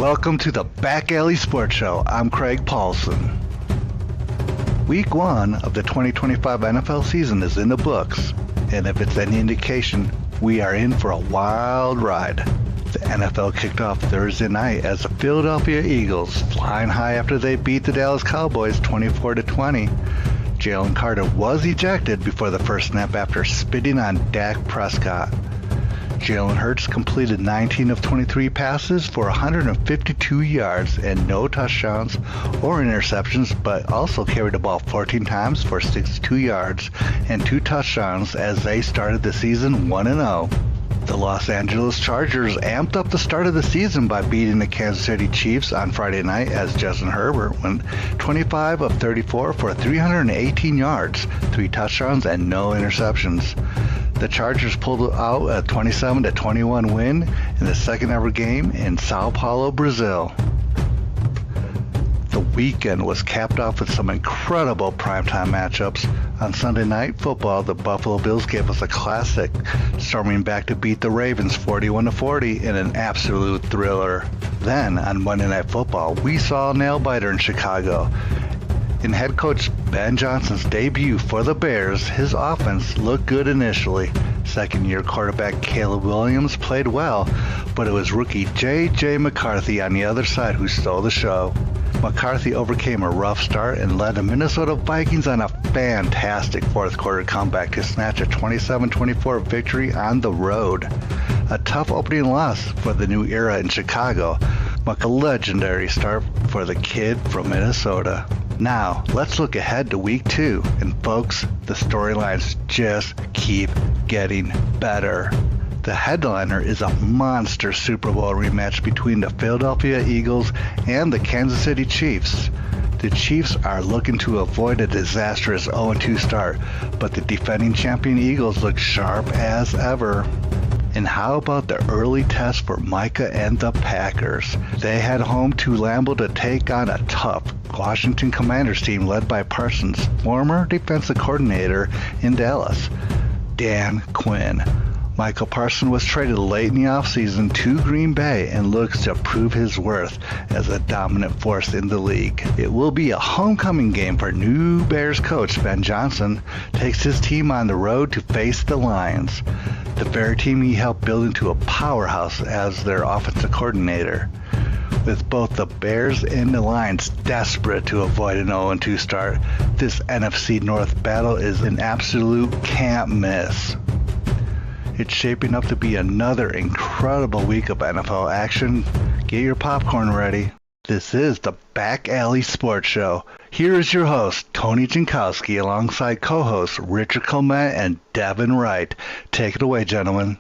Welcome to the Back Alley Sports Show. I'm Craig Paulson. Week 1 of the 2025 NFL season is in the books, and if it's any indication, we are in for a wild ride. The NFL kicked off Thursday night as the Philadelphia Eagles, flying high after they beat the Dallas Cowboys 24-20. Jalen Carter was ejected before the first snap after spitting on Dak Prescott. Jalen Hurts completed 19 of 23 passes for 152 yards and no touchdowns or interceptions, but also carried the ball 14 times for 62 yards and 2 touchdowns as they started the season 1-0. The Los Angeles Chargers amped up the start of the season by beating the Kansas City Chiefs on Friday night as Justin Herbert went 25 of 34 for 318 yards, 3 touchdowns, and no interceptions. The Chargers pulled out a 27-21 win in the second ever game in Sao Paulo, Brazil. The weekend was capped off with some incredible primetime matchups. On Sunday Night Football, the Buffalo Bills gave us a classic, storming back to beat the Ravens 41-40 in an absolute thriller. Then, on Monday Night Football, we saw a nail-biter in Chicago. In head coach Ben Johnson's debut for the Bears, his offense looked good initially. Second-year quarterback Caleb Williams played well, but it was rookie J.J. McCarthy on the other side who stole the show. McCarthy overcame a rough start and led the Minnesota Vikings on a fantastic fourth-quarter comeback to snatch a 27-24 victory on the road. A tough opening loss for the new era in Chicago, but a legendary start for the kid from Minnesota. Now, let's look ahead to week 2, and folks, the storylines just keep getting better. The headliner is a monster Super Bowl rematch between the Philadelphia Eagles and the Kansas City Chiefs. The Chiefs are looking to avoid a disastrous 0-2 start, but the defending champion Eagles look sharp as ever. And how about the early test for Micah and the Packers? They head home to Lambeau to take on a tough Washington Commanders team led by Parsons' former defensive coordinator in Dallas, Dan Quinn. Michael Parsons was traded late in the offseason to Green Bay and looks to prove his worth as a dominant force in the league. It will be a homecoming game for new Bears coach Ben Johnson takes his team on the road to face the Lions, the very team he helped build into a powerhouse as their offensive coordinator. With both the Bears and the Lions desperate to avoid an 0-2 start, this NFC North battle is an absolute can't miss. It's shaping up to be another incredible week of NFL action. Get your popcorn ready. This is the Back Alley Sports Show. Here is your host, Tony Jankowski, alongside co-hosts Richard Clement and Devin Wright. Take it away, gentlemen.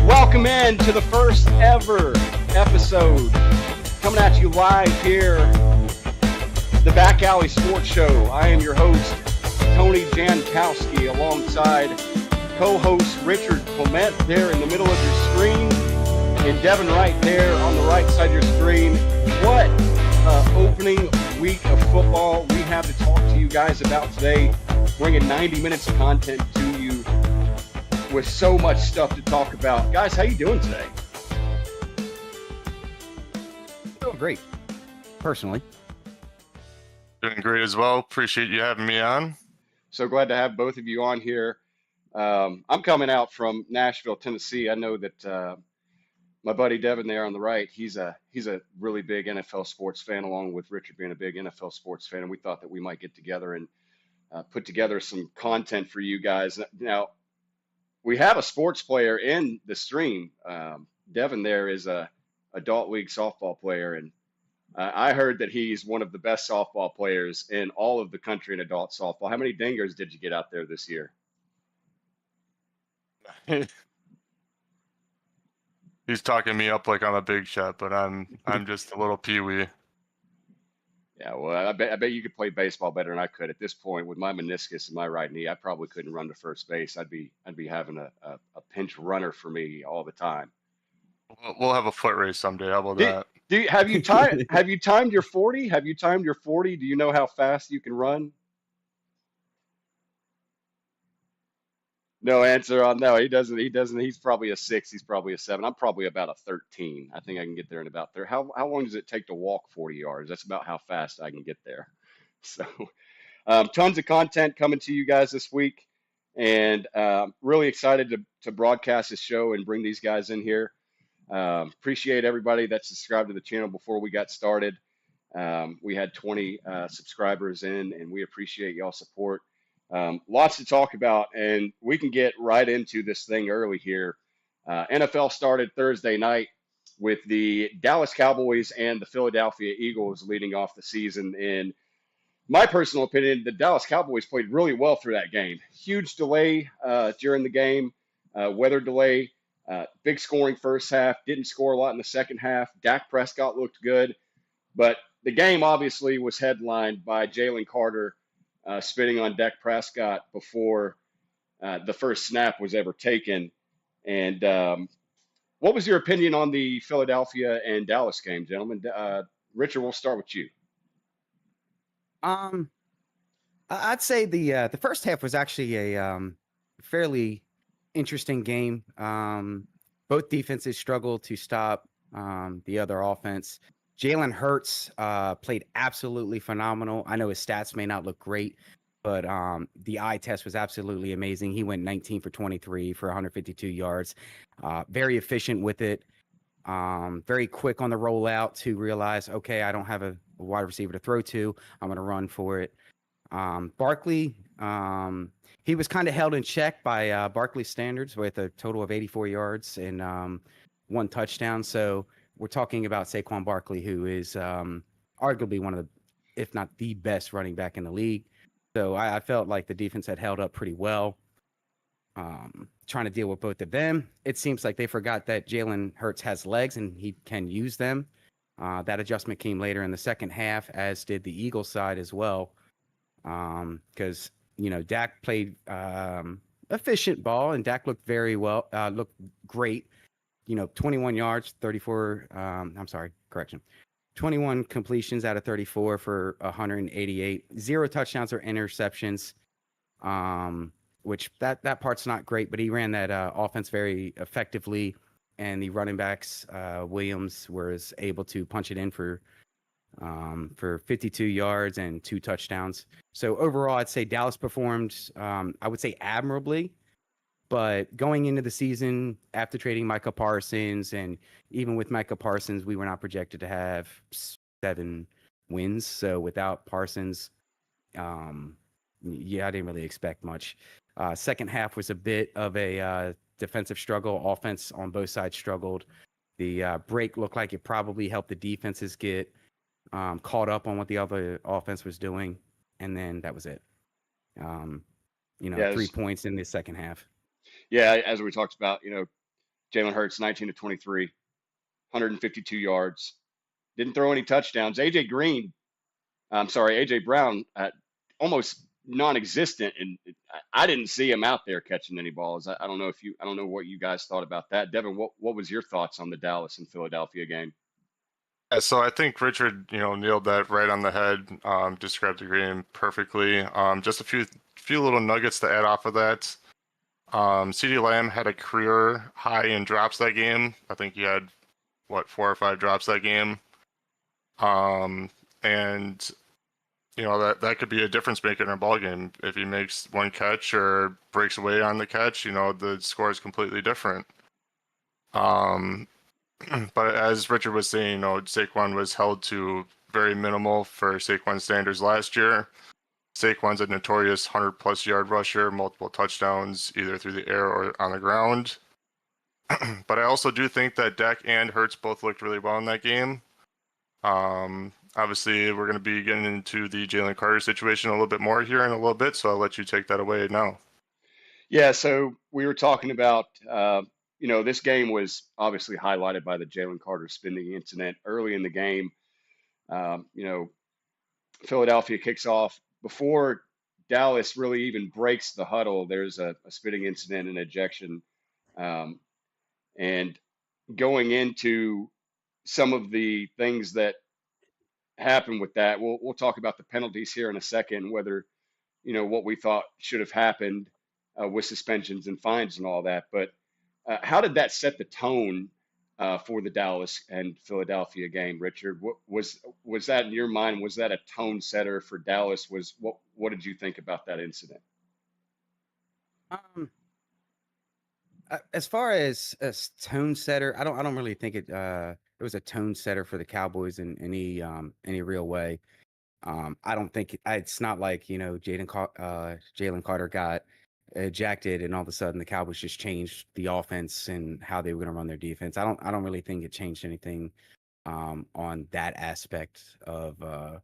Welcome in to the first ever episode, coming at you live here, the Back Alley Sports Show. I am your host, Tony Jankowski, alongside co-host Richard Clement there in the middle of your screen, and Devin Wright there on the right side of your screen. What opening week of football we have to talk to you guys about today, bringing 90 minutes of content to you with so much stuff to talk about. Guys, how you doing today? Doing great, personally. Doing great as well. Appreciate you having me on. So glad to have both of you on here. I'm coming out from Nashville, Tennessee. I know that my buddy Devin there on the right, he's a really big NFL sports fan, along with Richard being a big NFL sports fan. And we thought that we might get together and put together some content for you guys. Now, we have a sports player in the stream. Devin there is a adult league softball player, and I heard that he's one of the best softball players in all of the country in adult softball. How many dingers did you get out there this year? He's talking me up like I'm a big shot, but I'm just a little peewee. Yeah, well, I bet you could play baseball better than I could at this point. With my meniscus in my right knee, I probably couldn't run to first base. I'd be having a pinch runner for me all the time. We'll have a foot race someday. How about that? Have you timed your 40? Have you timed your 40? Do you know how fast you can run? No answer on no. He doesn't. He doesn't. He's probably a 6. He's probably a 7. I'm probably about a 13. I think I can get there in about there. How long does it take to walk 40 yards? That's about how fast I can get there. So, tons of content coming to you guys this week, and really excited to broadcast this show and bring these guys in here. Appreciate everybody that subscribed to the channel before we got started. We had 20 subscribers in, and we appreciate y'all support. Lots to talk about, and we can get right into this thing early here. NFL started Thursday night with the Dallas Cowboys and the Philadelphia Eagles leading off the season. In my personal opinion, the Dallas Cowboys played really well through that game. Huge delay during the game, weather delay, big scoring first half, didn't score a lot in the second half. Dak Prescott looked good, but the game obviously was headlined by Jalen Carter spitting on Dak Prescott before the first snap was ever taken. And what was your opinion on the Philadelphia and Dallas game, gentlemen? Richard, we'll start with you. I'd say the first half was actually a fairly interesting game. Both defenses struggled to stop the other offense. Jalen Hurts played absolutely phenomenal. I know his stats may not look great, but the eye test was absolutely amazing. He went 19 for 23 for 152 yards. Very efficient with it. Very quick on the rollout to realize, okay, I don't have a wide receiver to throw to. I'm going to run for it. Barkley, he was kind of held in check by Barkley standards with a total of 84 yards and 1 touchdown. So we're talking about Saquon Barkley, who is arguably one of the, if not the best running back in the league. So I felt like the defense had held up pretty well. Trying to deal with both of them. It seems like they forgot that Jalen Hurts has legs and he can use them. That adjustment came later in the second half, as did the Eagles side as well. Because, Dak played efficient ball, and Dak looked very well, looked great. 21 yards, 21 completions out of 34 for 188, 0 touchdowns or interceptions. Which that part's not great, but he ran that offense very effectively, and the running backs, Williams was able to punch it in for 52 yards and 2 touchdowns. So overall, I'd say Dallas performed, I would say admirably, but going into the season after trading Micah Parsons, and even with Micah Parsons, we were not projected to have 7 wins. So without Parsons, I didn't really expect much. Second half was a bit of a defensive struggle. Offense on both sides struggled. The break looked like it probably helped the defenses get caught up on what the other offense was doing, and then that was it. 3 points in the second half. Yeah, as we talked about, Jalen Hurts, 19 to 23, 152 yards, didn't throw any touchdowns. AJ Brown, almost non-existent, and I didn't see him out there catching any balls. I don't know what you guys thought about that. Devin, what was your thoughts on the Dallas and Philadelphia game? Yeah, so I think Richard, nailed that right on the head. Described the game perfectly. Just a few little nuggets to add off of that. CeeDee Lamb had a career high in drops that game. I think he had 4 or 5 drops that game. And that could be a difference maker in a ball game. If he makes 1 catch or breaks away on the catch, the score is completely different. But as Richard was saying, Saquon was held to very minimal for Saquon standards last year. Saquon's a notorious 100-plus yard rusher, multiple touchdowns either through the air or on the ground. But I also do think that Dak and Hurts both looked really well in that game. Obviously, we're going to be getting into the Jalen Carter situation a little bit more here in a little bit, so I'll let you take that away now. Yeah, so we were talking about, this game was obviously highlighted by the Jalen Carter spinning incident early in the game. Philadelphia kicks off. Before Dallas really even breaks the huddle, there's a spitting incident and ejection. And going into some of the things that happened with that, we'll talk about the penalties here in a second, whether, what we thought should have happened with suspensions and fines and all that. But how did that set the tone for the Dallas and Philadelphia game, Richard? Was that in your mind? Was that a tone setter for Dallas? What did you think about that incident? Um, as far as a tone setter, I don't really think it was a tone setter for the Cowboys in any real way. I don't think it's not like, Jalen Carter got ejected and all of a sudden the Cowboys just changed the offense and how they were going to run their defense. I don't really think it changed anything on that aspect of the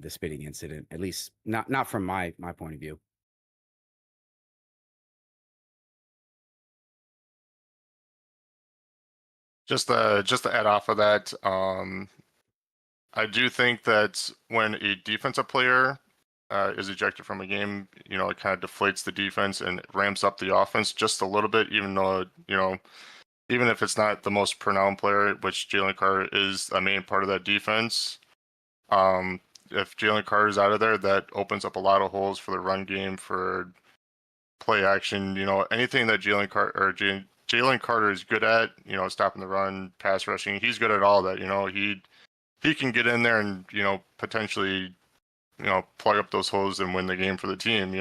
spitting incident, at least not from my point of view. Just to add off of that, I do think that when a defensive player is ejected from a game, it kind of deflates the defense and ramps up the offense just a little bit, even though, even if it's not the most pronounced player, which Jalen Carter is a main part of that defense. If Jalen Carter is out of there, that opens up a lot of holes for the run game, for play action, anything that Jalen Carter is good at, stopping the run, pass rushing. He's good at all that. He can get in there and potentially plug up those holes and win the game for the team.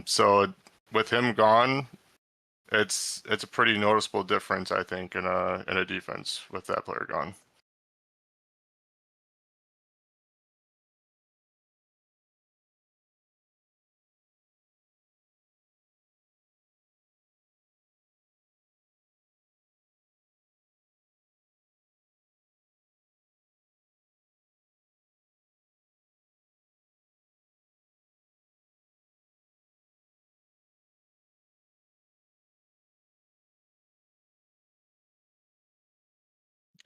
So with him gone, it's a pretty noticeable difference, I think, in a defense with that player gone.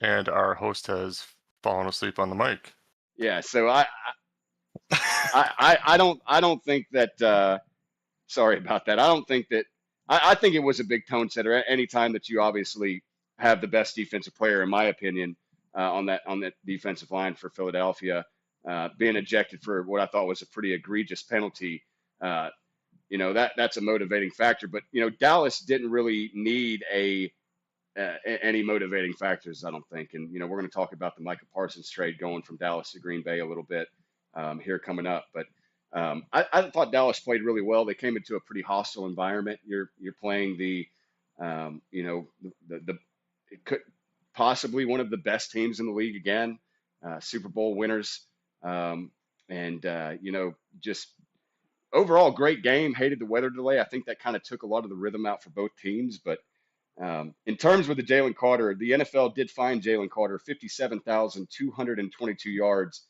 And our host has fallen asleep on the mic. Yeah, so I don't think that. Sorry about that. I don't think that. I think it was a big tone setter. Anytime that you obviously have the best defensive player, in my opinion, on that defensive line for Philadelphia, being ejected for what I thought was a pretty egregious penalty, that's a motivating factor. But Dallas didn't really need any motivating factors, I don't think. And we're going to talk about the Micah Parsons trade going from Dallas to Green Bay a little bit here coming up. But I thought Dallas played really well. They came into a pretty hostile environment. You're playing it could possibly one of the best teams in the league again, Super Bowl winners, just overall great game. Hated the weather delay. I think that kind of took a lot of the rhythm out for both teams. But in terms with the Jalen Carter, the NFL did fine Jalen Carter 57,222 yards,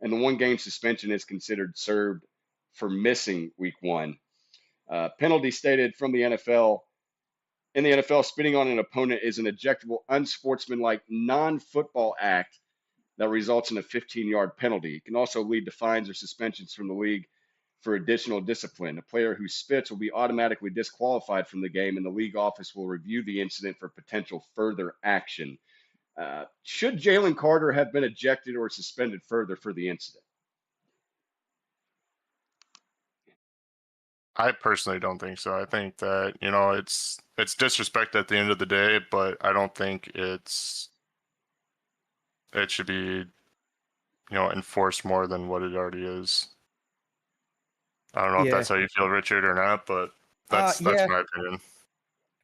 and the one-game suspension is considered served for missing Week 1. Penalty stated from the NFL. In the NFL, spitting on an opponent is an ejectable, unsportsmanlike, non-football act that results in a 15-yard penalty. It can also lead to fines or suspensions from the league for additional discipline. A player who spits will be automatically disqualified from the game, and the league office will review the incident for potential further action. Should Jalen Carter have been ejected or suspended further for the incident? I personally don't think so. I think that it's disrespect at the end of the day, but I don't think it should be enforced more than what it already is. I don't know if that's how you feel, Richard, or not, but that's my opinion.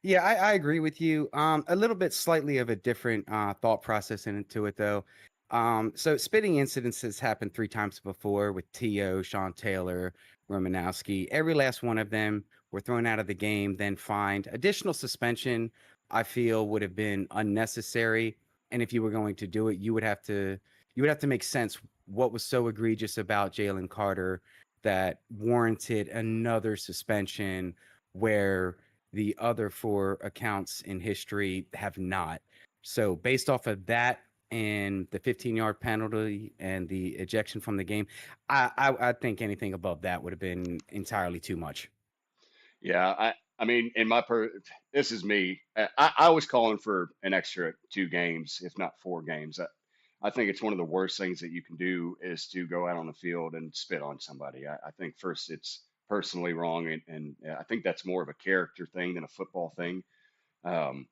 Yeah, I agree with you. A little bit slightly of a different thought process into it, though. So spitting incidents has happened 3 times before with T.O., Sean Taylor, Romanowski. Every last one of them were thrown out of the game, then fined. Additional suspension, I feel, would have been unnecessary. And if you were going to do it, you would have to make sense what was so egregious about Jalen Carter that warranted another suspension where the other 4 accounts in history have not. So based off of that and the 15-yard penalty and the ejection from the game, I think anything above that would have been entirely too much. Yeah, I mean, this is me. I was calling for an extra 2 games, if not 4 games. I think it's one of the worst things that you can do is to go out on the field and spit on somebody. I think first it's personally wrong, and I think that's more of a character thing than a football thing. And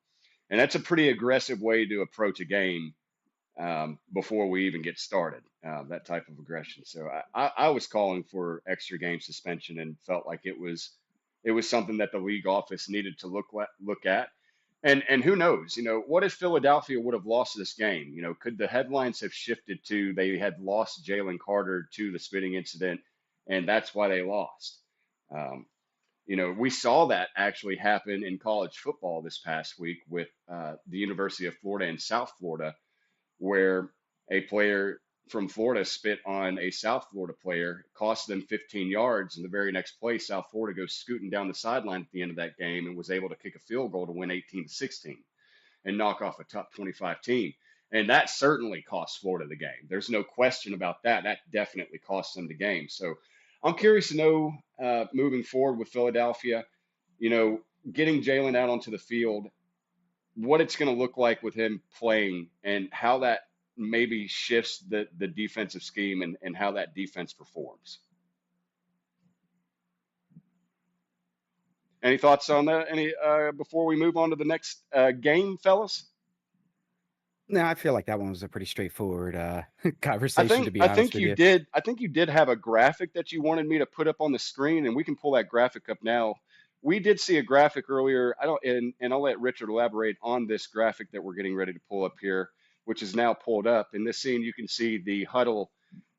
that's a pretty aggressive way to approach a game before we even get started. That type of aggression. So I was calling for extra game suspension and felt like it was something that the league office needed to look at. And who knows? What if Philadelphia would have lost this game? Could the headlines have shifted to they had lost Jalen Carter to the spitting incident, and that's why they lost? We saw that actually happen in college football this past week with the University of Florida and South Florida, where a player from Florida spit on a South Florida player, cost them 15 yards. And the very next play, South Florida goes scooting down the sideline at the end of that game and was able to kick a field goal to win 18-16 and knock off a top 25 team. And that certainly cost Florida the game. There's no question about that. That definitely cost them the game. So I'm curious to know moving forward with Philadelphia, getting Jalen out onto the field, what it's going to look like with him playing and how that maybe shifts the defensive scheme and how that defense performs. Any thoughts on that? Before we move on to the next game, fellas? No, I feel like that one was a pretty straightforward conversation. To be I honest think with you you, did. I think you did have a graphic that you wanted me to put up on the screen, and we can pull that graphic up now. We did see a graphic earlier. And I'll let Richard elaborate on this graphic that we're getting ready to pull up here, which is now pulled up. In this scene, you can see the huddle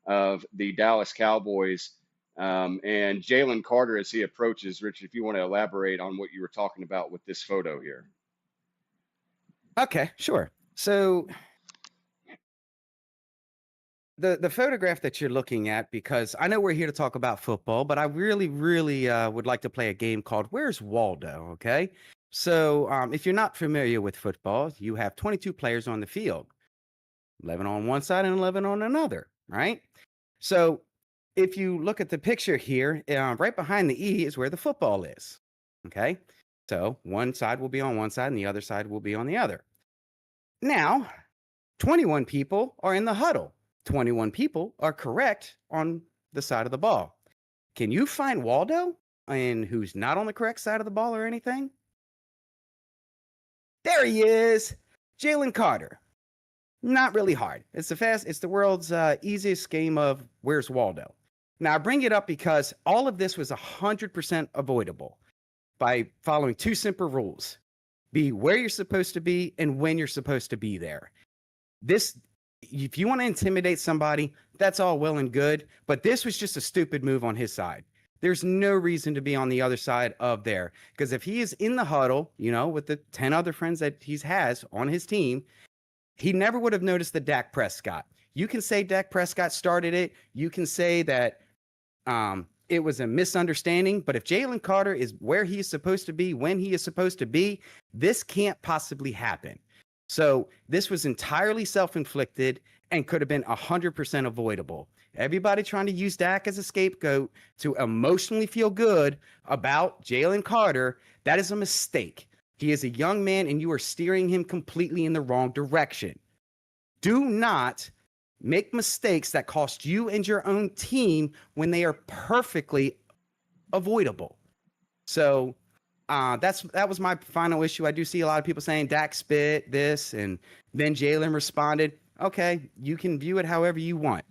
of the Dallas Cowboys and Jalen Carter as he approaches. Richard, if you want to elaborate on what you were talking about with this photo here. Okay, sure. So the photograph that you're looking at, because I know we're here to talk about football, but I really, really would like to play a game called Where's Waldo? Okay. So if you're not familiar with football, you have 22 players on the field, 11 on one side and 11 on another, right? So if you look at the picture here, right behind the E is where the football is. Okay. So one side will be on one side and the other side will be on the other. Now, 21 people are in the huddle. 21 people are correct on the side of the ball. Can you find Waldo and who's not on the correct side of the ball or anything? There he is, Jalen Carter. Not really hard. It's the world's easiest game of Where's Waldo. Now, I bring it up because all of this was 100% avoidable by following two simple rules. Be where you're supposed to be and when you're supposed to be there. If you want to intimidate somebody, that's all well and good, but this was just a stupid move on his side. There's no reason to be on the other side of there, because if he is in the huddle, with the 10 other friends that he has on his team, he never would have noticed the Dak Prescott. You can say Dak Prescott started it. You can say that it was a misunderstanding, but if Jalen Carter is where he is supposed to be, when he is supposed to be, this can't possibly happen. So this was entirely self-inflicted and could have been 100% avoidable. Everybody trying to use Dak as a scapegoat to emotionally feel good about Jalen Carter, that is a mistake. He is a young man and you are steering him completely in the wrong direction. Do not make mistakes that cost you and your own team when they are perfectly avoidable. So that was my final issue. I do see a lot of people saying Dak spit this, and then Jalen responded. Okay, you can view it however you want.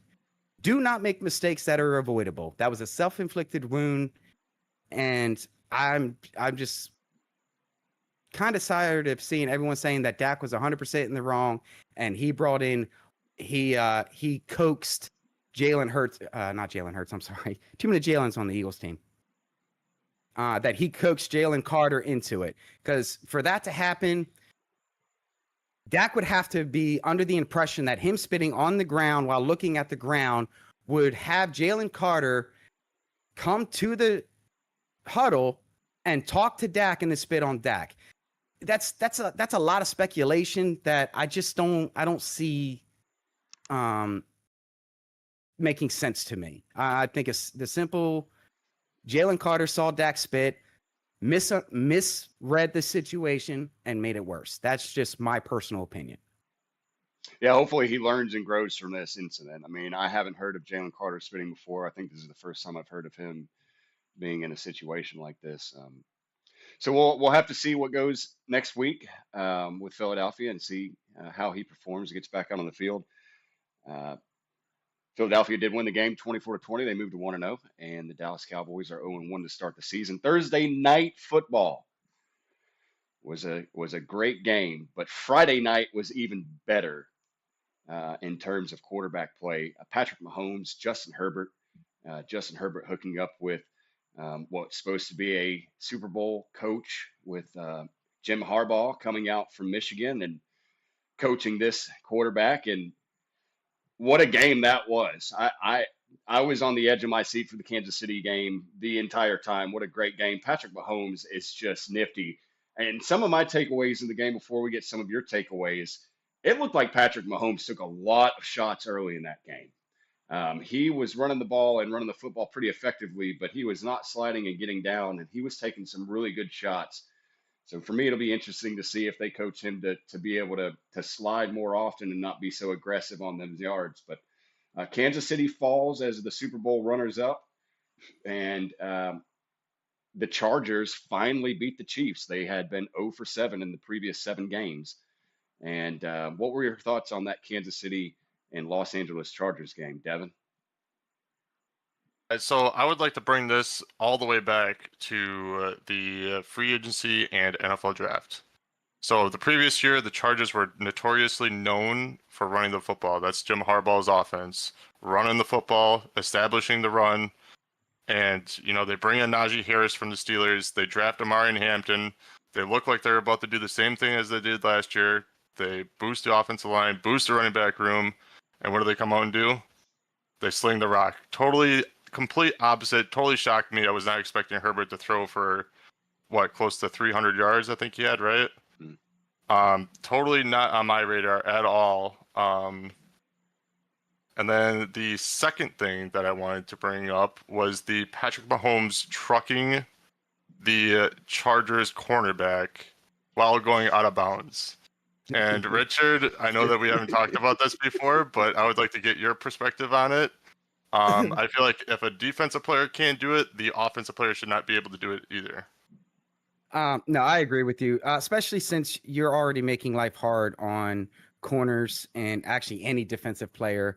Do not make mistakes that are avoidable. That was a self-inflicted wound, and I'm just kind of tired of seeing everyone saying that Dak was 100% in the wrong, and he coaxed Jalen Hurts, not Jalen Hurts. I'm sorry, too many Jalen's on the Eagles team. That he coaxed Jalen Carter into it. Because for that to happen, Dak would have to be under the impression that him spitting on the ground while looking at the ground would have Jalen Carter come to the huddle and talk to Dak and then spit on Dak. That's a lot of speculation that I don't see making sense to me. I think it's the simple. Jalen Carter saw Dak spit, misread the situation, and made it worse. That's just my personal opinion. Yeah, hopefully he learns and grows from this incident. I mean, I haven't heard of Jalen Carter spitting before. I think this is the first time I've heard of him being in a situation like this. So we'll have to see what goes next week with Philadelphia and see how he performs, gets back out on the field. Uh, Philadelphia did win the game 24-20. They moved to 1-0, and the Dallas Cowboys are 0-1 to start the season. Thursday night football was a great game, but Friday night was even better in terms of quarterback play. Patrick Mahomes, Justin Herbert hooking up with what's supposed to be a Super Bowl coach with Jim Harbaugh coming out from Michigan and coaching this quarterback. And what a game that was. I was on the edge of my seat for the Kansas City game the entire time. What a great game. Patrick Mahomes is just nifty. And some of my takeaways in the game before we get some of your takeaways, it looked like Patrick Mahomes took a lot of shots early in that game. He was running the ball and running the football pretty effectively, but he was not sliding and getting down, and he was taking some really good shots. So for me, it'll be interesting to see if they coach him to be able to slide more often and not be so aggressive on those yards. But Kansas City falls as the Super Bowl runners-up, and the Chargers finally beat the Chiefs. They had been 0 for 7 in the previous 7 games. And what were your thoughts on that Kansas City and Los Angeles Chargers game, Devin? So I would like to bring this all the way back to the free agency and NFL draft. So the previous year, the Chargers were notoriously known for running the football. That's Jim Harbaugh's offense, running the football, establishing the run. And, you know, they bring in Najee Harris from the Steelers. They draft Amari Hampton. They look like they're about to do the same thing as they did last year. They boost the offensive line, boost the running back room. And what do they come out and do? They sling the rock. Totally, complete opposite. Totally shocked me. I was not expecting Herbert to throw for, close to 300 yards, I think he had, right? Totally not on my radar at all. And then the second thing that I wanted to bring up was the Patrick Mahomes trucking the Chargers cornerback while going out of bounds. And Richard, I know that we haven't talked about this before, but I would like to get your perspective on it. I feel like if a defensive player can't do it, the offensive player should not be able to do it either. No, I agree with you, especially since you're already making life hard on corners and actually any defensive player.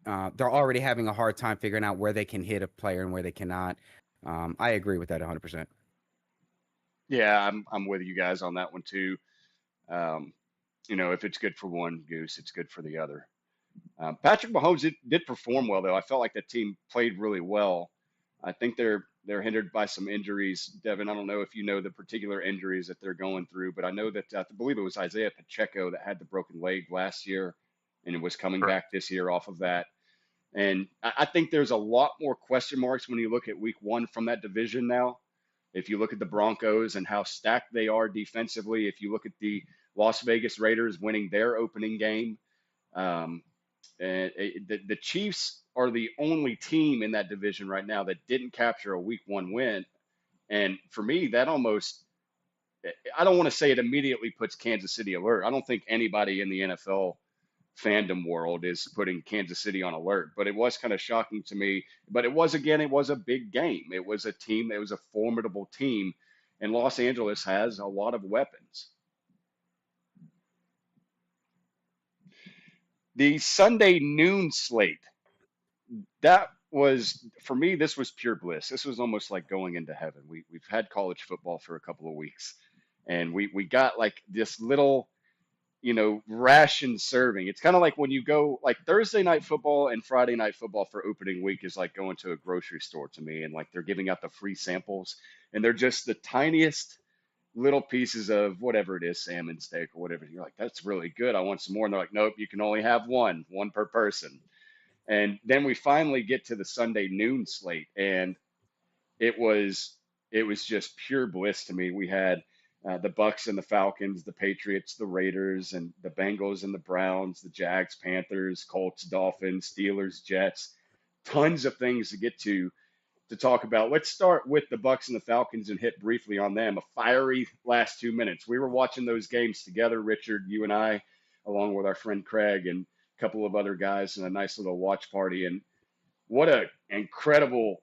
They're already having a hard time figuring out where they can hit a player and where they cannot. I agree with that 100%. Yeah, I'm with you guys on that one too. You know, if it's good for one goose, it's good for the other. Patrick Mahomes did perform well, though. I felt like that team played really well. I think they're hindered by some injuries. Devin, I don't know if you know the particular injuries that they're going through, but I know that I believe it was Isaiah Pacheco that had the broken leg last year and it was coming back this year off of that. And I think there's a lot more question marks when you look at week 1 from that division now. If you look at the Broncos and how stacked they are defensively, if you look at the Las Vegas Raiders winning their opening game, and the Chiefs are the only team in that division right now that didn't capture a week 1 win. And for me, that almost, I don't want to say it immediately puts Kansas City alert. I don't think anybody in the NFL fandom world is putting Kansas City on alert, but it was kind of shocking to me. But it was a big game. It was a formidable team, and Los Angeles has a lot of weapons. The Sunday noon slate, that was, for me, this was pure bliss. This was almost like going into heaven. We've had college football for a couple of weeks, and we got like this little, ration serving. It's kind of like when you go, like Thursday night football and Friday night football for opening week is like going to a grocery store to me, and like they're giving out the free samples, and they're just the tiniest little pieces of whatever it is, salmon steak or whatever. You're like, that's really good. I want some more. And they're like, nope, you can only have one per person. And then we finally get to the Sunday noon slate, and it was just pure bliss to me. We had the Bucks and the Falcons, the Patriots, the Raiders, and the Bengals and the Browns, the Jags, Panthers, Colts, Dolphins, Steelers, Jets. Tons of things to get to talk about. Let's start with the Bucks and the Falcons and hit briefly on them. A fiery last 2 minutes. We were watching those games together, Richard, you and I, along with our friend Craig and a couple of other guys in a nice little watch party. And what an incredible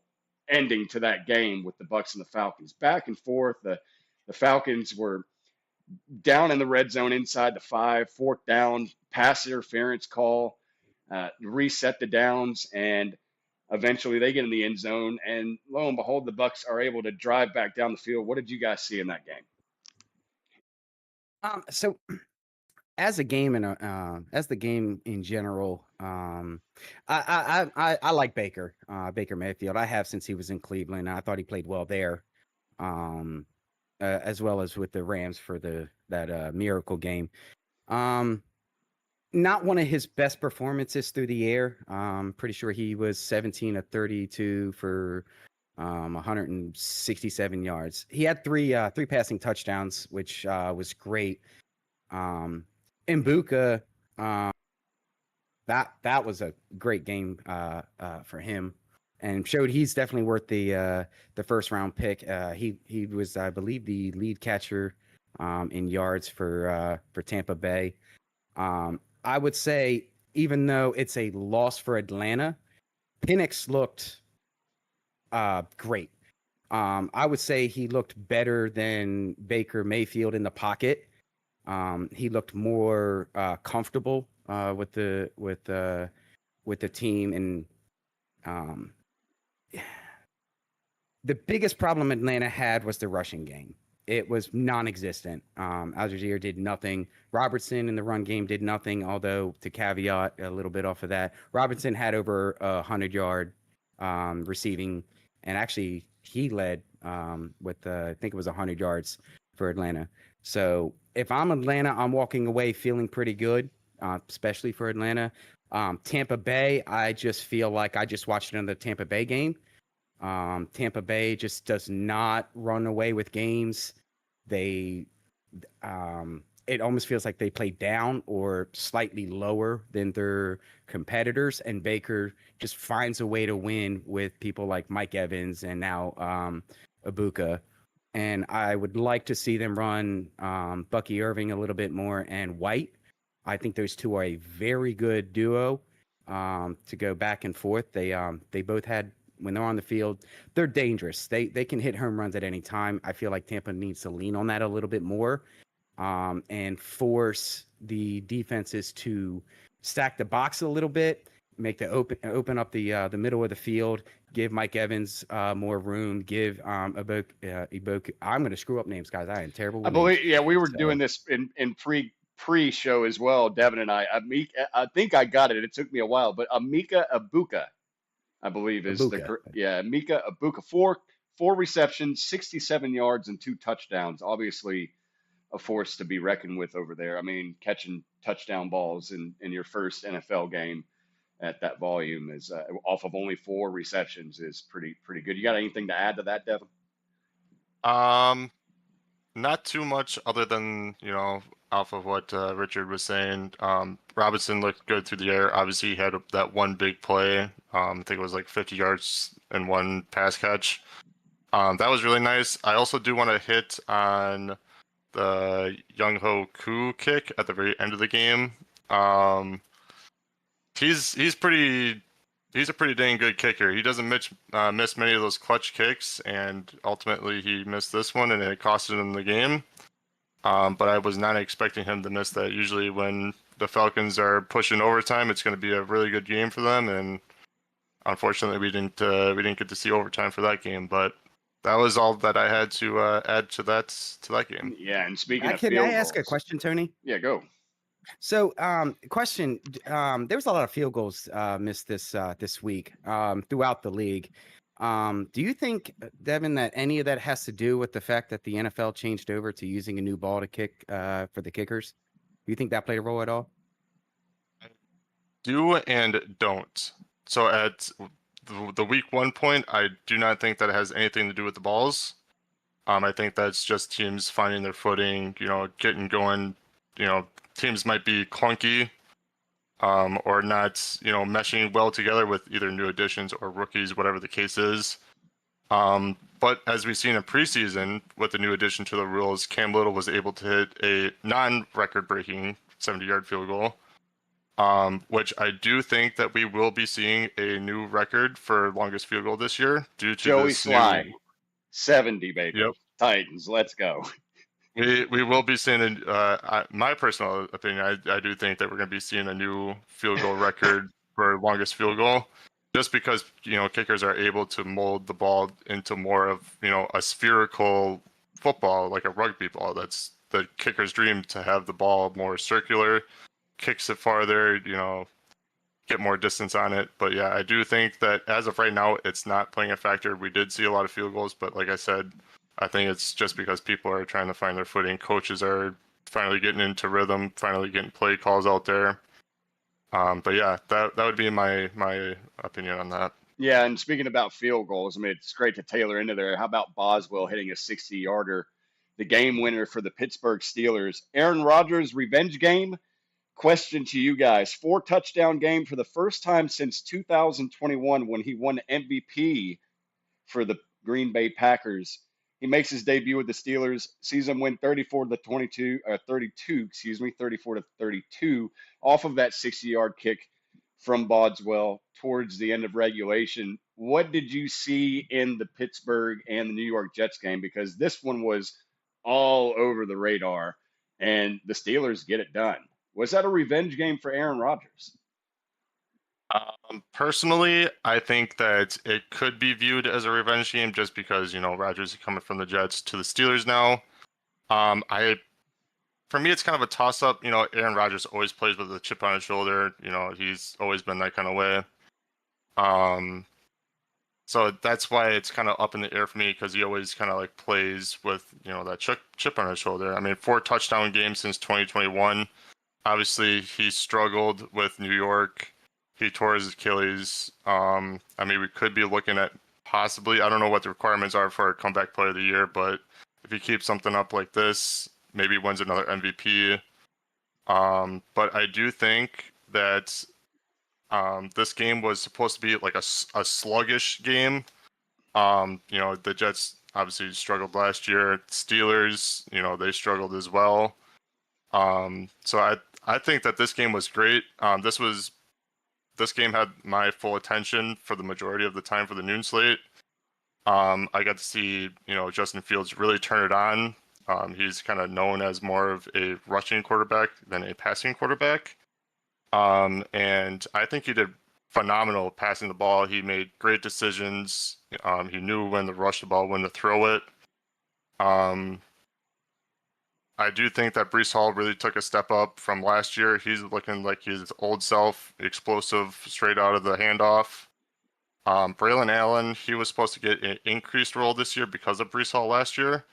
ending to that game with the Bucks and the Falcons. Back and forth. The Falcons were down in the red zone inside the 5, fourth down, pass interference call, reset the downs, and eventually they get in the end zone. And lo and behold, the Bucks are able to drive back down the field. What did you guys see in that game? So as a game and as the game in general, I like Baker Mayfield. I have since he was in Cleveland. I thought he played well there, as well as with the Rams for that miracle game. Not one of his best performances through the air. Pretty sure he was 17 of 32 for 167 yards. He had three passing touchdowns, which was great. Mbuka, that was a great game for him, and showed he's definitely worth the first round pick. He was, I believe, the lead catcher in yards for Tampa Bay. I would say, even though it's a loss for Atlanta, Penix looked great. I would say he looked better than Baker Mayfield in the pocket. He looked more comfortable with the team, and the biggest problem Atlanta had was the rushing game. It was non-existent. Algier did nothing. Robertson in the run game did nothing, although to caveat a little bit off of that, Robertson had over 100-yard receiving, and actually he led with, I think it was 100 yards for Atlanta. So if I'm Atlanta, I'm walking away feeling pretty good, especially for Atlanta. Tampa Bay, I just feel like I just watched another Tampa Bay game. Tampa Bay just does not run away with games. It almost feels like they play down or slightly lower than their competitors, and Baker just finds a way to win with people like Mike Evans and now Ibuka. And I would like to see them run Bucky Irving a little bit more and White. I think those two are a very good duo to go back and forth. They both had, when they're on the field, they're dangerous. They can hit home runs at any time. I feel like Tampa needs to lean on that a little bit more and force the defenses to stack the box a little bit, make the open up the middle of the field, give Mike Evans more room, give Ibuka. I'm going to screw up names, guys. I am terrible with I believe, names. yeah, we were doing this in pre-show as well, Devin and I. I think I got it. It took me a while, but Emeka Ibuka, I believe is Emeka Ibuka, four receptions, 67 yards, and 2 touchdowns. Obviously, a force to be reckoned with over there. I mean, catching touchdown balls in your first NFL game at that volume is off of only 4 receptions is pretty good. You got anything to add to that, Devin? Not too much other than, off of what Richard was saying. Robinson looked good through the air. Obviously, he had that one big play. I think it was like 50 yards and 1 pass catch. That was really nice. I also do want to hit on the Younghoe Koo kick at the very end of the game. He's a pretty dang good kicker. He doesn't miss many of those clutch kicks, and ultimately he missed this one, and it costed him the game. But I was not expecting him to miss that. Usually when the Falcons are pushing overtime, it's going to be a really good game for them, and unfortunately we didn't get to see overtime for that game. But that was all that I had to add to that game. Yeah, and speaking of Can field I ask a goals- question, Tony? Yeah, go. So, question: there was a lot of field goals missed this week throughout the league. Do you think, Devin, that any of that has to do with the fact that the NFL changed over to using a new ball to kick for the kickers? Do you think that played a role at all? Do and don't. So at the week 1 point, I do not think that it has anything to do with the balls. I think that's just teams finding their footing, getting going. Teams might be clunky or not, meshing well together with either new additions or rookies, whatever the case is. But as we've seen in preseason, with the new addition to the rules, Cam Little was able to hit a non-record-breaking 70-yard field goal. which I do think that we will be seeing a new record for longest field goal this year due to Joey this Sly, new. 70, baby. Yep. Titans, let's go. We will be seeing my personal opinion. I do think that we're going to be seeing a new field goal record for longest field goal, just because kickers are able to mold the ball into more of a spherical football, like a rugby ball. That's the kicker's dream, to have the ball more circular, kicks it farther, get more distance on it. But yeah, I do think that as of right now, it's not playing a factor. We did see a lot of field goals, but like I said, I think it's just because people are trying to find their footing. Coaches are finally getting into rhythm, finally getting play calls out there. But yeah, that would be my opinion on that. Yeah, and speaking about field goals, I mean, it's great to tailor into there. How about Boswell hitting a 60-yarder, the game winner for the Pittsburgh Steelers? Aaron Rodgers' revenge game? Question to you guys. 4-touchdown game for the first time since 2021 when he won MVP for the Green Bay Packers. He makes his debut with the Steelers. Season win 34-32, 34-32 off of that 60-yard kick from Boswell towards the end of regulation. What did you see in the Pittsburgh and the New York Jets game? Because this one was all over the radar, and the Steelers get it done. Was that a revenge game for Aaron Rodgers? Personally, I think that it could be viewed as a revenge game just because, Rodgers is coming from the Jets to the Steelers now. For me, it's kind of a toss-up. Aaron Rodgers always plays with a chip on his shoulder. He's always been that kind of way. So that's why it's kind of up in the air for me, because he always kind of like plays with, that chip on his shoulder. I mean, 4 touchdown games since 2021. Obviously, he struggled with New York. He tore his Achilles. I mean, we could be looking at possibly, I don't know what the requirements are for a comeback player of the year, but if he keeps something up like this, maybe wins another MVP. But I do think that this game was supposed to be like a sluggish game. The Jets obviously struggled last year. Steelers, they struggled as well. So I think that this game was great. This game had my full attention for the majority of the time for the noon slate. I got to see, Justin Fields really turn it on. He's kind of known as more of a rushing quarterback than a passing quarterback. And I think he did phenomenal passing the ball. He made great decisions. He knew when to rush the ball, when to throw it. I do think that Breece Hall really took a step up from last year. He's looking like his old self, explosive straight out of the handoff. Braylon Allen, he was supposed to get an increased role this year because of Breece Hall last year.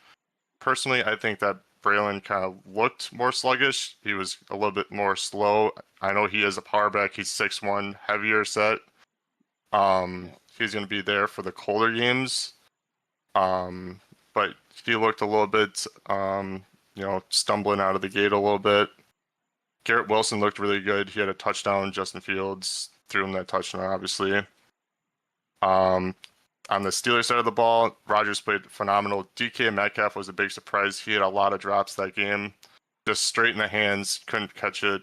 Personally, I think that Braylon kind of looked more sluggish. He was a little bit more slow. I know he is a power back. He's 6'1", heavier set. He's going to be there for the colder games. But he looked a little bit, stumbling out of the gate a little bit. Garrett Wilson looked really good. He had a touchdown. Justin Fields threw him that touchdown, obviously. On the Steelers side of the ball, Rodgers played phenomenal. DK Metcalf was a big surprise. He had a lot of drops that game. Just straight in the hands, couldn't catch it.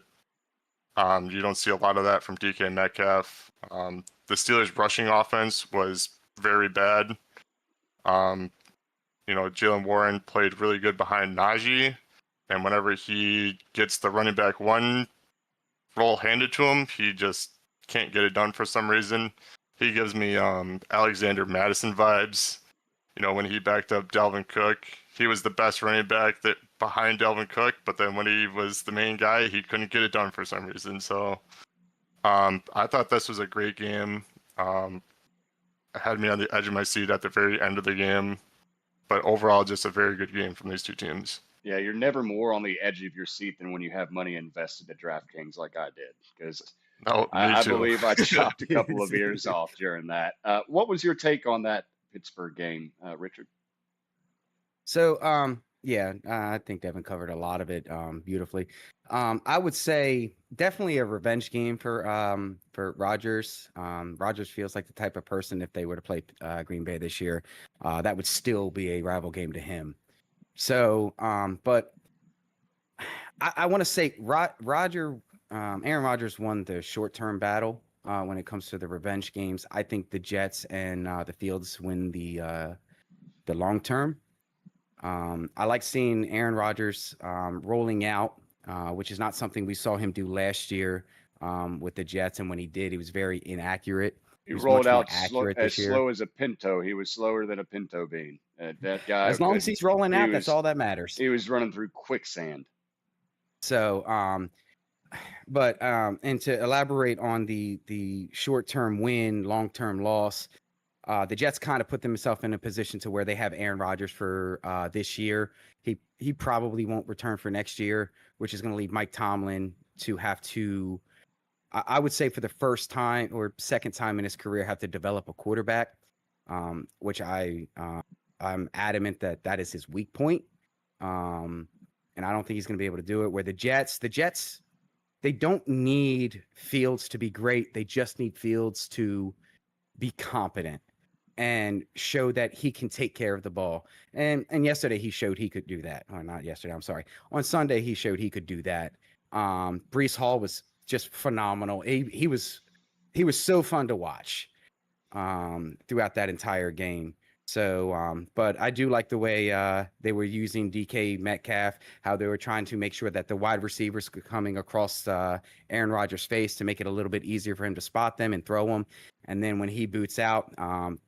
You don't see a lot of that from DK Metcalf. The Steelers' rushing offense was very bad. Jaylen Warren played really good behind Najee. And whenever he gets the running back one role handed to him, he just can't get it done for some reason. He gives me Alexander Madison vibes. When he backed up Dalvin Cook, he was the best running back behind Dalvin Cook, but then when he was the main guy, he couldn't get it done for some reason. So I thought this was a great game. It had me on the edge of my seat at the very end of the game. But overall, just a very good game from these two teams. Yeah, you're never more on the edge of your seat than when you have money invested at DraftKings like I did, because I believe I chopped a couple of ears off during that. What was your take on that Pittsburgh game, Richard? So, I think Devin covered a lot of it beautifully. I would say definitely a revenge game for Rodgers. Rodgers feels like the type of person, if they were to play Green Bay this year, that would still be a rival game to him. So, but I want to say Roger Aaron Rodgers won the short-term battle when it comes to the revenge games. I think the Jets and the Fields win the long term. I like seeing Aaron Rodgers rolling out, which is not something we saw him do last year with the Jets. And when he did, he was very inaccurate. He He was rolled much more out accurate as this year. slow as a pinto. He was slower than a pinto bean. That guy As long as he's rolling out, that's all that matters. He was running through quicksand. So, and to elaborate on the short-term win, long-term loss, the Jets kind of put themselves in a position to where they have Aaron Rodgers for this year. He probably won't return for next year, which is going to leave Mike Tomlin to have to, I would say, for the first time or second time in his career, have to develop a quarterback, which I'm adamant that is his weak point. And I don't think he's going to be able to do it. Where the Jets, they don't need Fields to be great. They just need Fields to be competent and show that he can take care of the ball. And yesterday he showed he could do that. Or not yesterday, I'm sorry. On Sunday he showed he could do that. Breece Hall was just phenomenal. He was so fun to watch throughout that entire game. So, but I do like the way they were using DK Metcalf, how they were trying to make sure that the wide receivers were coming across Aaron Rodgers' face to make it a little bit easier for him to spot them and throw them. And then when he boots out,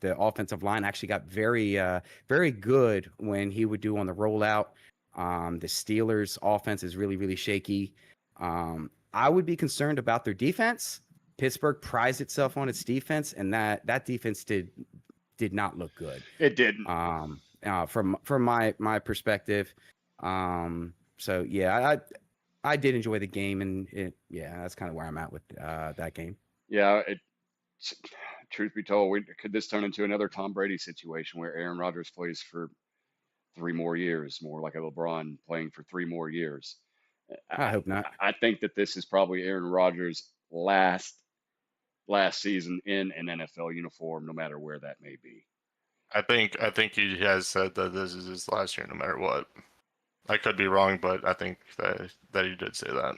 the offensive line actually got very, very good when he would do on the rollout. The Steelers' offense is really, really shaky. I would be concerned about their defense. Pittsburgh prized itself on its defense, and that defense did not look good. It didn't. From my perspective. So yeah, I did enjoy the game, and that's kind of where I'm at with that game. Yeah, truth be told, could this turn into another Tom Brady situation where Aaron Rodgers plays for 3 more years, more like a LeBron playing for 3 more years? I hope not. I think that this is probably Aaron Rodgers' last season in an NFL uniform, no matter where that may be. I think he has said that this is his last year, no matter what. I could be wrong, but I think that he did say that.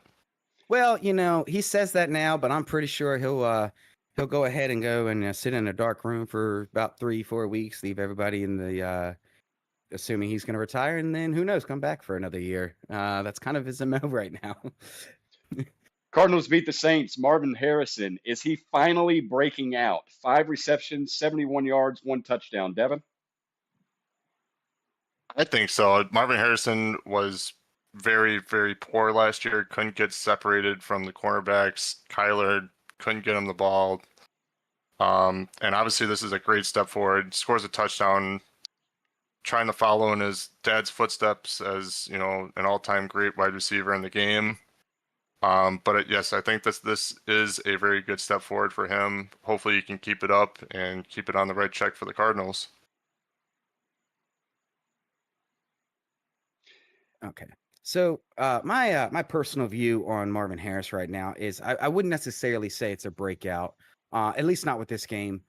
Well, he says that now, but I'm pretty sure he'll go ahead and go and sit in a dark room for about 3-4 weeks, leave everybody in the assuming he's going to retire, and then who knows, come back for another year. That's kind of his MO right now. Cardinals beat the Saints. Marvin Harrison, is he finally breaking out? 5 receptions, 71 yards, 1 touchdown. Devin? I think so. Marvin Harrison was very, very poor last year. Couldn't get separated from the cornerbacks. Kyler couldn't get him the ball. And obviously this is a great step forward. Scores a touchdown, trying to follow in his dad's footsteps as, an all-time great wide receiver in the game. But yes, I think this is a very good step forward for him. Hopefully he can keep it up and keep it on the right track for the Cardinals. Okay. So my personal view on Marvin Harris right now is I wouldn't necessarily say it's a breakout, at least not with this game.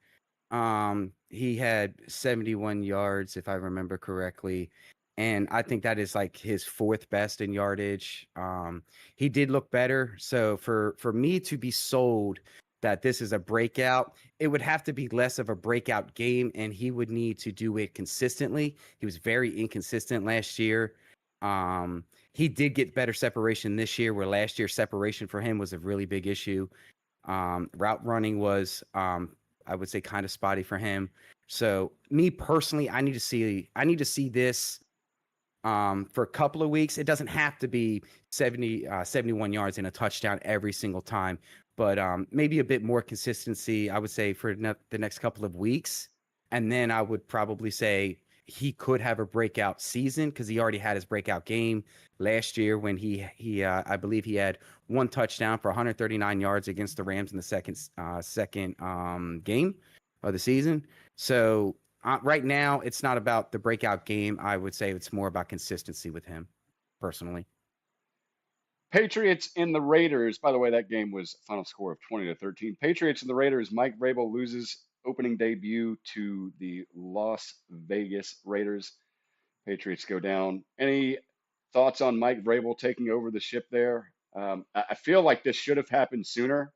He had 71 yards, if I remember correctly. And I think that is like his 4th best in yardage. He did look better. So for me to be sold that this is a breakout, it would have to be less of a breakout game, and he would need to do it consistently. He was very inconsistent last year. He did get better separation this year, where last year's separation for him was a really big issue. Route running was, I would say, kind of spotty for him. So me personally, I need to see this for a couple of weeks. It doesn't have to be 71 yards and a touchdown every single time, but maybe a bit more consistency, I would say, for the next couple of weeks. And then I would probably say he could have a breakout season, because he already had his breakout game last year when he I believe he had 1 touchdown for 139 yards against the Rams in the second game of the season. So right now, it's not about the breakout game. I would say it's more about consistency with him, personally. Patriots and the Raiders. By the way, that game was final score of 20-13. Patriots and the Raiders. Mike Vrabel loses opening debut to the Las Vegas Raiders. Patriots go down. Any thoughts on Mike Vrabel taking over the ship there? I feel like this should have happened sooner,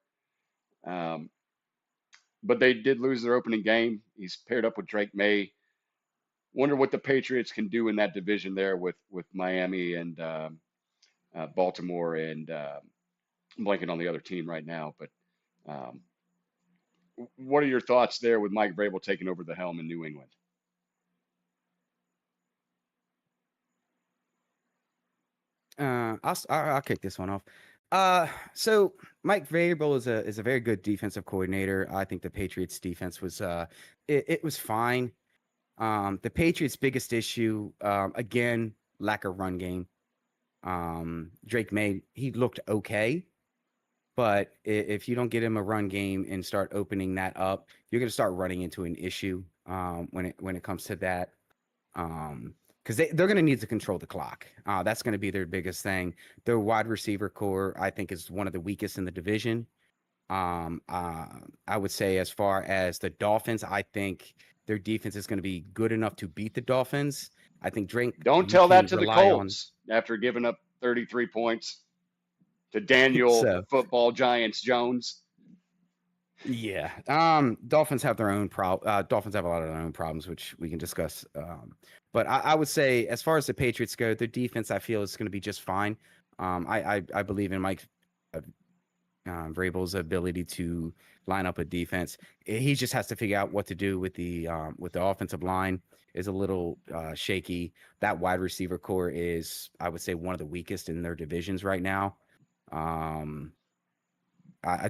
um, but they did lose their opening game. He's paired up with Drake May. Wonder what the Patriots can do in that division there with Miami and Baltimore and I'm blanking on the other team right now. But um, what are your thoughts there with Mike Vrabel taking over the helm in New England? I'll kick this one off. So Mike Vrabel is a very good defensive coordinator. I think the Patriots defense was it was fine. The Patriots' biggest issue, again, lack of run game. Drake May, he looked okay, but if you don't get him a run game and start opening that up, you're going to start running into an issue when it comes to that. Because they're going to need to control the clock. That's going to be their biggest thing. Their wide receiver core, I think, is one of the weakest in the division. I would say as far as the Dolphins, I think their defense is going to be good enough to beat the Dolphins. I think Drake. Don't tell that to the Colts after giving up 33 points to Daniel Football Giants Jones. Yeah. Dolphins have their own Dolphins have a lot of their own problems, which we can discuss. But I would say, as far as the Patriots go, their defense, I feel, is going to be just fine. I believe in Mike Vrabel's ability to line up a defense. He just has to figure out what to do with the offensive line. Is a little shaky. That wide receiver core is, I would say, one of the weakest in their divisions right now.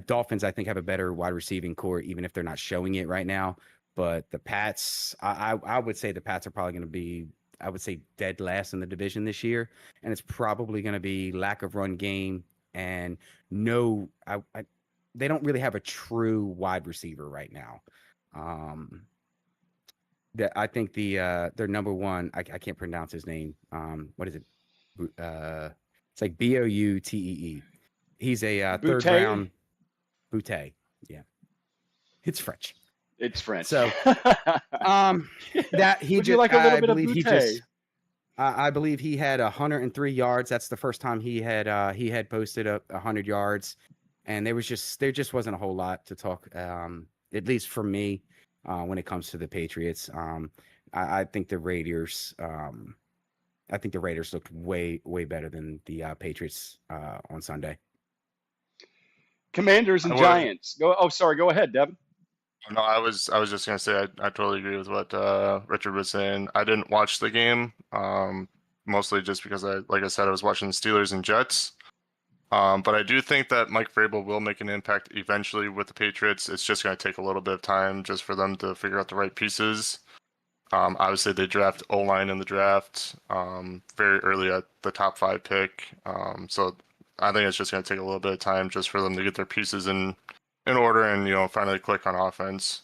Dolphins, I think, have a better wide receiving core, even if they're not showing it right now. But the Pats, I would say the Pats are probably going to be, I would say, dead last in the division this year. And it's probably going to be lack of run game and they don't really have a true wide receiver right now. I think their number one, I can't pronounce his name. What is it? It's like Boutee. He's a third round. Boutte. Yeah. It's French. It's French. So that he Would just, you like a little I bit of believe Boutte? I believe he had 103 yards. That's the first time he had posted 100 yards, and there just wasn't a whole lot to talk, at least for me, when it comes to the Patriots. I think the Raiders looked way better than the Patriots on Sunday. Commanders and Giants. Go ahead, Devin. No, I was just gonna say I totally agree with what Richard was saying. I didn't watch the game, mostly just because like I said, I was watching the Steelers and Jets. But I do think that Mike Vrabel will make an impact eventually with the Patriots. It's just gonna take a little bit of time just for them to figure out the right pieces. Obviously, they draft O-line in the draft very early at the top 5 pick. So I think it's just gonna take a little bit of time just for them to get their pieces in order and, finally click on offense.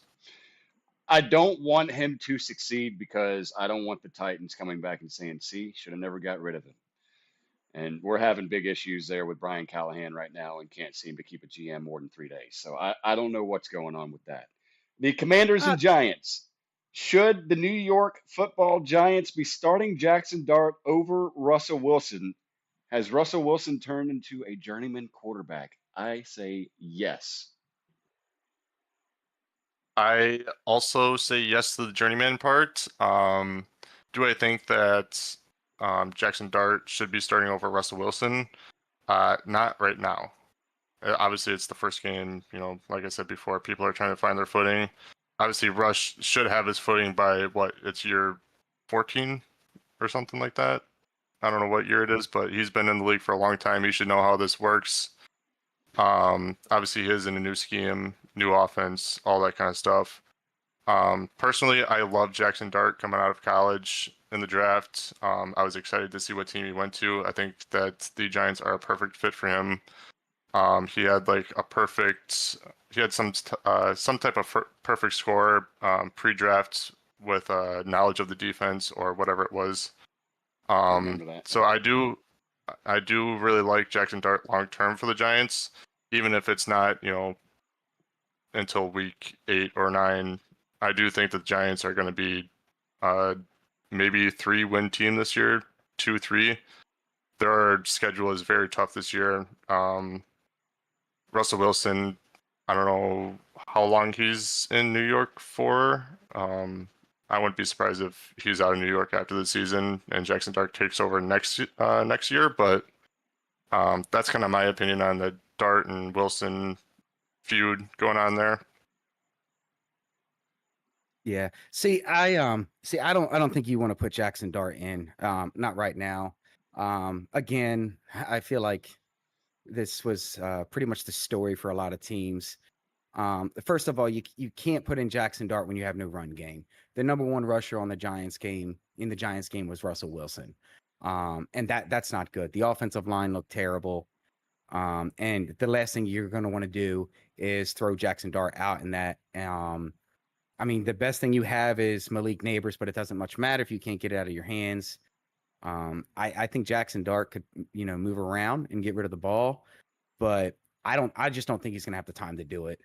I don't want him to succeed because I don't want the Titans coming back and saying, see, should have never got rid of him. And we're having big issues there with Brian Callahan right now and can't seem to keep a GM more than 3 days. So I don't know what's going on with that. The Commanders and Giants. Should the New York Football Giants be starting Jackson Dart over Russell Wilson? Has Russell Wilson turned into a journeyman quarterback? I say yes. I also say yes to the journeyman part. Do I think that Jackson Dart should be starting over Russell Wilson? Not right now. Obviously, it's the first game. Like I said before, people are trying to find their footing. Obviously, Rush should have his footing by it's year 14 or something like that. I don't know what year it is, but he's been in the league for a long time. He should know how this works. Obviously, he is in a new scheme, new offense, all that kind of stuff. Personally, I love Jackson Dart coming out of college in the draft. I was excited to see what team he went to. I think that the Giants are a perfect fit for him. He had some type of perfect score pre-draft with knowledge of the defense or whatever it was. So I do really like Jackson Dart long term for the Giants, even if it's not until week 8 or 9. I do think the Giants are going to be maybe 3-win team this year, 2-3. their schedule is very tough this year. Russell Wilson, I don't know how long he's in New York for. I wouldn't be surprised if he's out of New York after the season and Jackson Dart takes over next year. But that's kind of my opinion on the Dart and Wilson feud going on there. Yeah. See, I don't think you want to put Jackson Dart in. Not right now. Again, I feel like this was pretty much the story for a lot of teams. First of all, you can't put in Jackson Dart when you have no run game. The number one rusher on the Giants game was Russell Wilson. And that's not good. The offensive line looked terrible. And the last thing you're going to want to do is throw Jackson Dart out in that. I mean, the best thing you have is Malik Neighbors, but it doesn't much matter if you can't get it out of your hands. I think Jackson Dart could, move around and get rid of the ball, but I just don't think he's going to have the time to do it.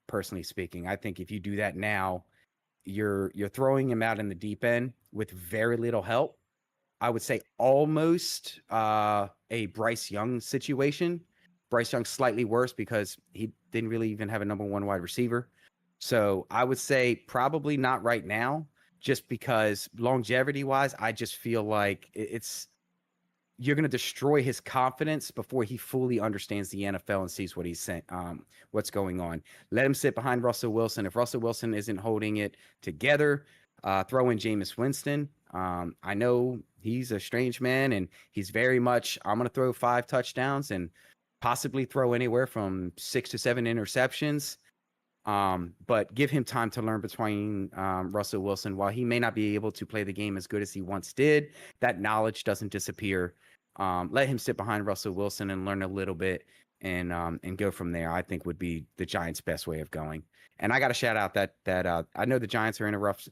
Personally speaking, I think if you do that now, you're throwing him out in the deep end with very little help. I would say almost a Bryce Young situation. Bryce Young's slightly worse because he didn't really even have a number one wide receiver. So I would say probably not right now, just because longevity-wise, I just feel like you're going to destroy his confidence before he fully understands the NFL and sees what's going on. Let him sit behind Russell Wilson. If Russell Wilson isn't holding it together, throw in Jameis Winston. I know he's a strange man, and he's very much, I'm going to throw 5 touchdowns and possibly throw anywhere from 6 to 7 interceptions. But give him time to learn between Russell Wilson. While he may not be able to play the game as good as he once did, that knowledge doesn't disappear. Let him sit behind Russell Wilson and learn a little bit and go from there. I think would be the Giants' best way of going. And I got to shout out that I know the Giants are in a rough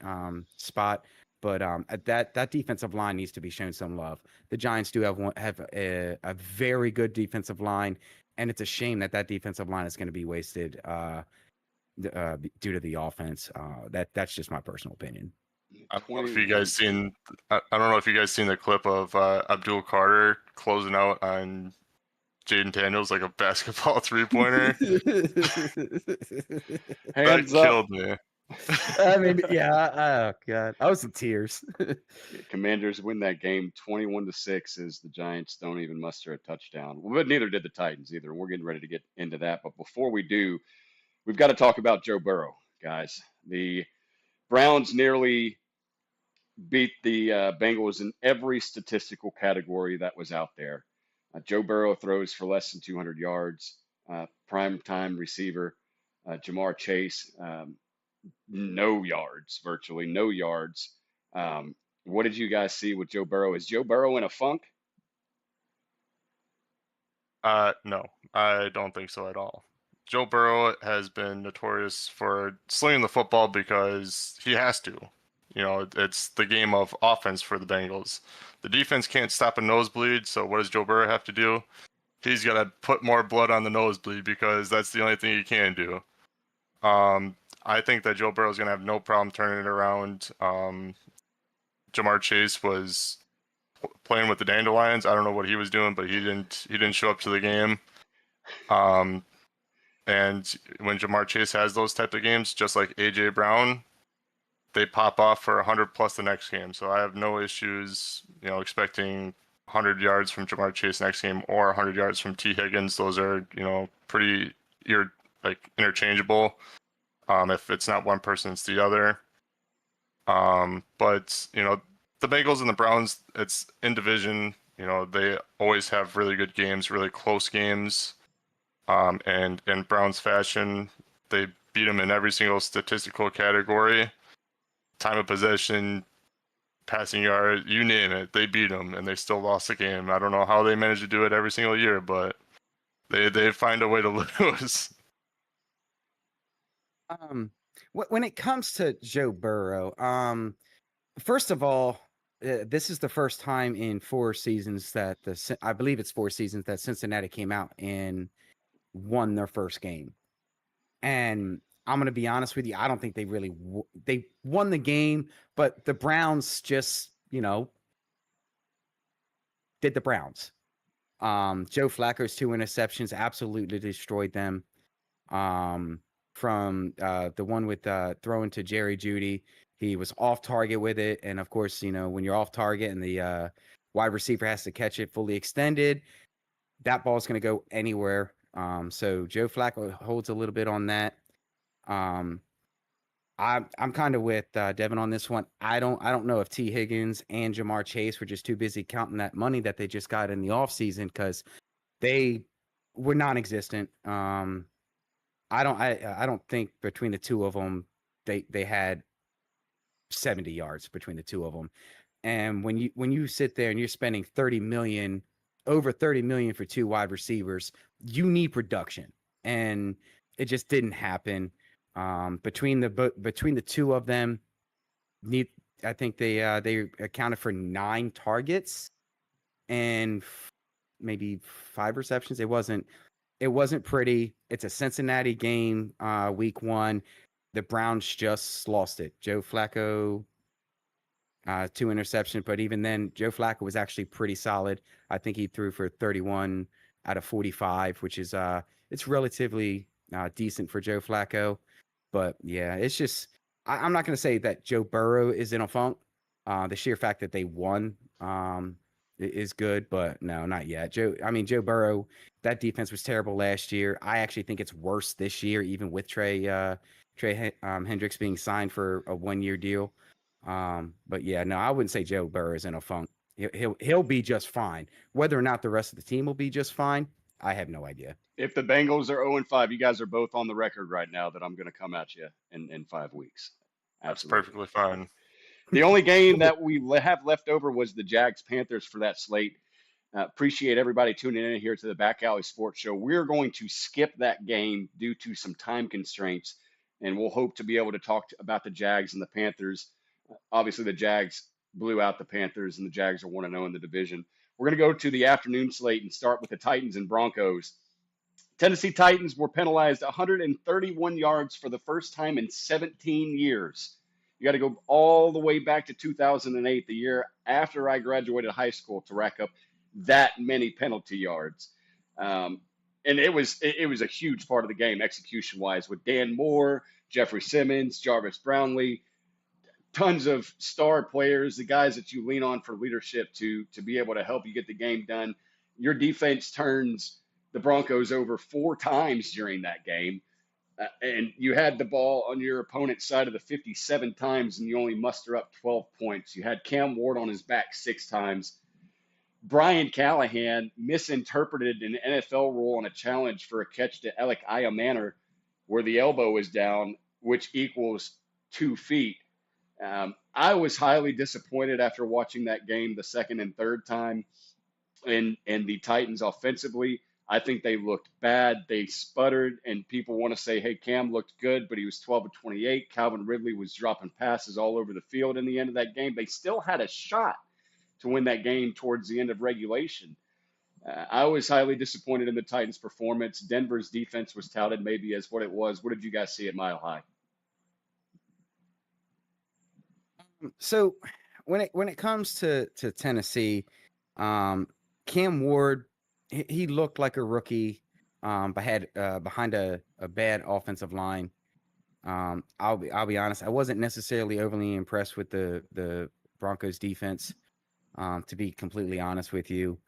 spot, but that defensive line needs to be shown some love. The Giants do have a very good defensive line, and it's a shame that defensive line is going to be wasted due to the offense. That's just my personal opinion. I don't know if you guys seen. I don't know if you guys seen the clip of Abdul Carter closing out on Jaden Daniels like a basketball 3-pointer. That killed me. I mean, yeah. Oh God, I was in tears. Commanders win that game 21-6 as the Giants don't even muster a touchdown. Well, but neither did the Titans either. We're getting ready to get into that. But before we do, we've got to talk about Joe Burrow, guys. The Browns nearly beat the Bengals in every statistical category that was out there. Joe Burrow throws for less than 200 yards. Prime-time receiver Ja'Marr Chase, no yards, virtually no yards. What did you guys see with Joe Burrow? Is Joe Burrow in a funk? No, I don't think so at all. Joe Burrow has been notorious for slinging the football because he has to. It's the game of offense for the Bengals. The defense can't stop a nosebleed, so what does Joe Burrow have to do? He's got to put more blood on the nosebleed because that's the only thing he can do. I think that Joe Burrow is going to have no problem turning it around. Ja'Marr Chase was playing with the Dandelions. I don't know what he was doing, but he didn't show up to the game. And when Ja'Marr Chase has those type of games, just like A.J. Brown, they pop off for 100 plus the next game. So I have no issues, expecting 100 yards from Ja'Marr Chase next game or 100 yards from T. Higgins. Those are, pretty interchangeable. If it's not one person, it's the other. But the Bengals and the Browns, it's in division. They always have really good games, really close games. And in Browns fashion, they beat them in every single statistical category. Time of possession, passing yard, you name it, they beat them, and they still lost the game. I don't know how they manage to do it every single year, but they find a way to lose. When it comes to Joe Burrow, first of all, this is the first time in 4 seasons that I believe it's 4 seasons that Cincinnati came out and won their first game. And I'm going to be honest with you, I don't think they really they won the game, but the Browns just, did the Browns. Joe Flacco's 2 interceptions absolutely destroyed them. From the one with throwing to Jerry Jeudy, he was off target with it, and of course, when you're off target and the wide receiver has to catch it fully extended, that ball's going to go anywhere. So Joe Flacco holds a little bit on that. I'm kind of with Devin on this one. I don't know if T. Higgins and Jamar Chase were just too busy counting that money that they just got in the offseason, because they were non-existent. I don't think between the two of them they had 70 yards between the two of them. And when you sit there and you're spending over 30 million for 2 wide receivers, you need production, and it just didn't happen. Between the two of them, I think they accounted for 9 targets and maybe 5 receptions. It wasn't pretty. It's a Cincinnati game, week 1. The Browns just lost it. Joe Flacco, 2 interceptions, but even then, Joe Flacco was actually pretty solid. I think he threw for 31 out of 45, which is it's relatively decent for Joe Flacco. But yeah, it's just I'm not going to say that Joe Burrow is in a funk. The sheer fact that they won is good, but no, not yet. Joe Burrow, that defense was terrible last year. I actually think it's worse this year, even with Trey Hendricks being signed for a 1-year deal. But yeah, no, I wouldn't say Joe Burrow is in a funk. He'll be just fine. Whether or not the rest of the team will be just fine, I have no idea. If the Bengals are 0-5, you guys are both on the record right now that I'm going to come at you in 5 weeks. Absolutely. That's perfectly fine. The only game that we have left over was the Jags-Panthers for that slate. Appreciate everybody tuning in here to the Back Alley Sports Show. We're going to skip that game due to some time constraints, and we'll hope to be able to talk about the Jags and the Panthers. Obviously, the Jags blew out the Panthers, and the Jags are 1-0 in the division. We're going to go to the afternoon slate and start with the Titans and Broncos. Tennessee Titans were penalized 131 yards for the first time in 17 years. You got to go all the way back to 2008, the year after I graduated high school, to rack up that many penalty yards. And it was a huge part of the game, execution-wise, with Dan Moore, Jeffrey Simmons, Jarvis Brownlee, tons of star players, the guys that you lean on for leadership to be able to help you get the game done. Your defense turns the Broncos over 4 times during that game. And you had the ball on your opponent's side of the 57 times, and you only muster up 12 points. You had Cam Ward on his back 6 times. Brian Callahan misinterpreted an NFL rule on a challenge for a catch to Alec Ayamanor where the elbow was down, which equals 2 feet. I was highly disappointed after watching that game the second and third time. And the Titans offensively, I think they looked bad. They sputtered, and people want to say, hey, Cam looked good, but he was 12 of 28. Calvin Ridley was dropping passes all over the field in the end of that game. They still had a shot to win that game towards the end of regulation. I was highly disappointed in the Titans' performance. Denver's defense was touted maybe as what it was. What did you guys see at Mile High? So when it comes to Tennessee, Cam Ward, he looked like a rookie, behind a bad offensive line. I'll be honest, I wasn't necessarily overly impressed with the Broncos defense, to be completely honest with you.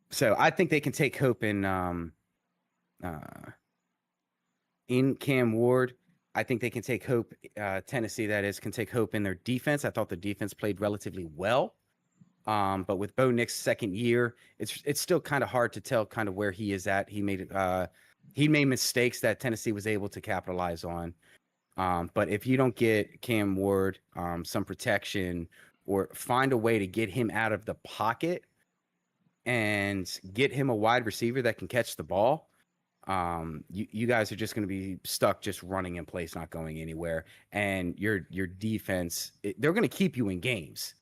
So I think they can take hope in Cam Ward. I think they can take hope, Tennessee, that is, can take hope in their defense. I thought the defense played relatively well. But with Bo Nix's second year, it's still kind of hard to tell kind of where he is at. He made mistakes that Tennessee was able to capitalize on. But if you don't get Cam Ward some protection, or find a way to get him out of the pocket and get him a wide receiver that can catch the ball, you guys are just going to be stuck just running in place, not going anywhere. And your defense, they're going to keep you in games.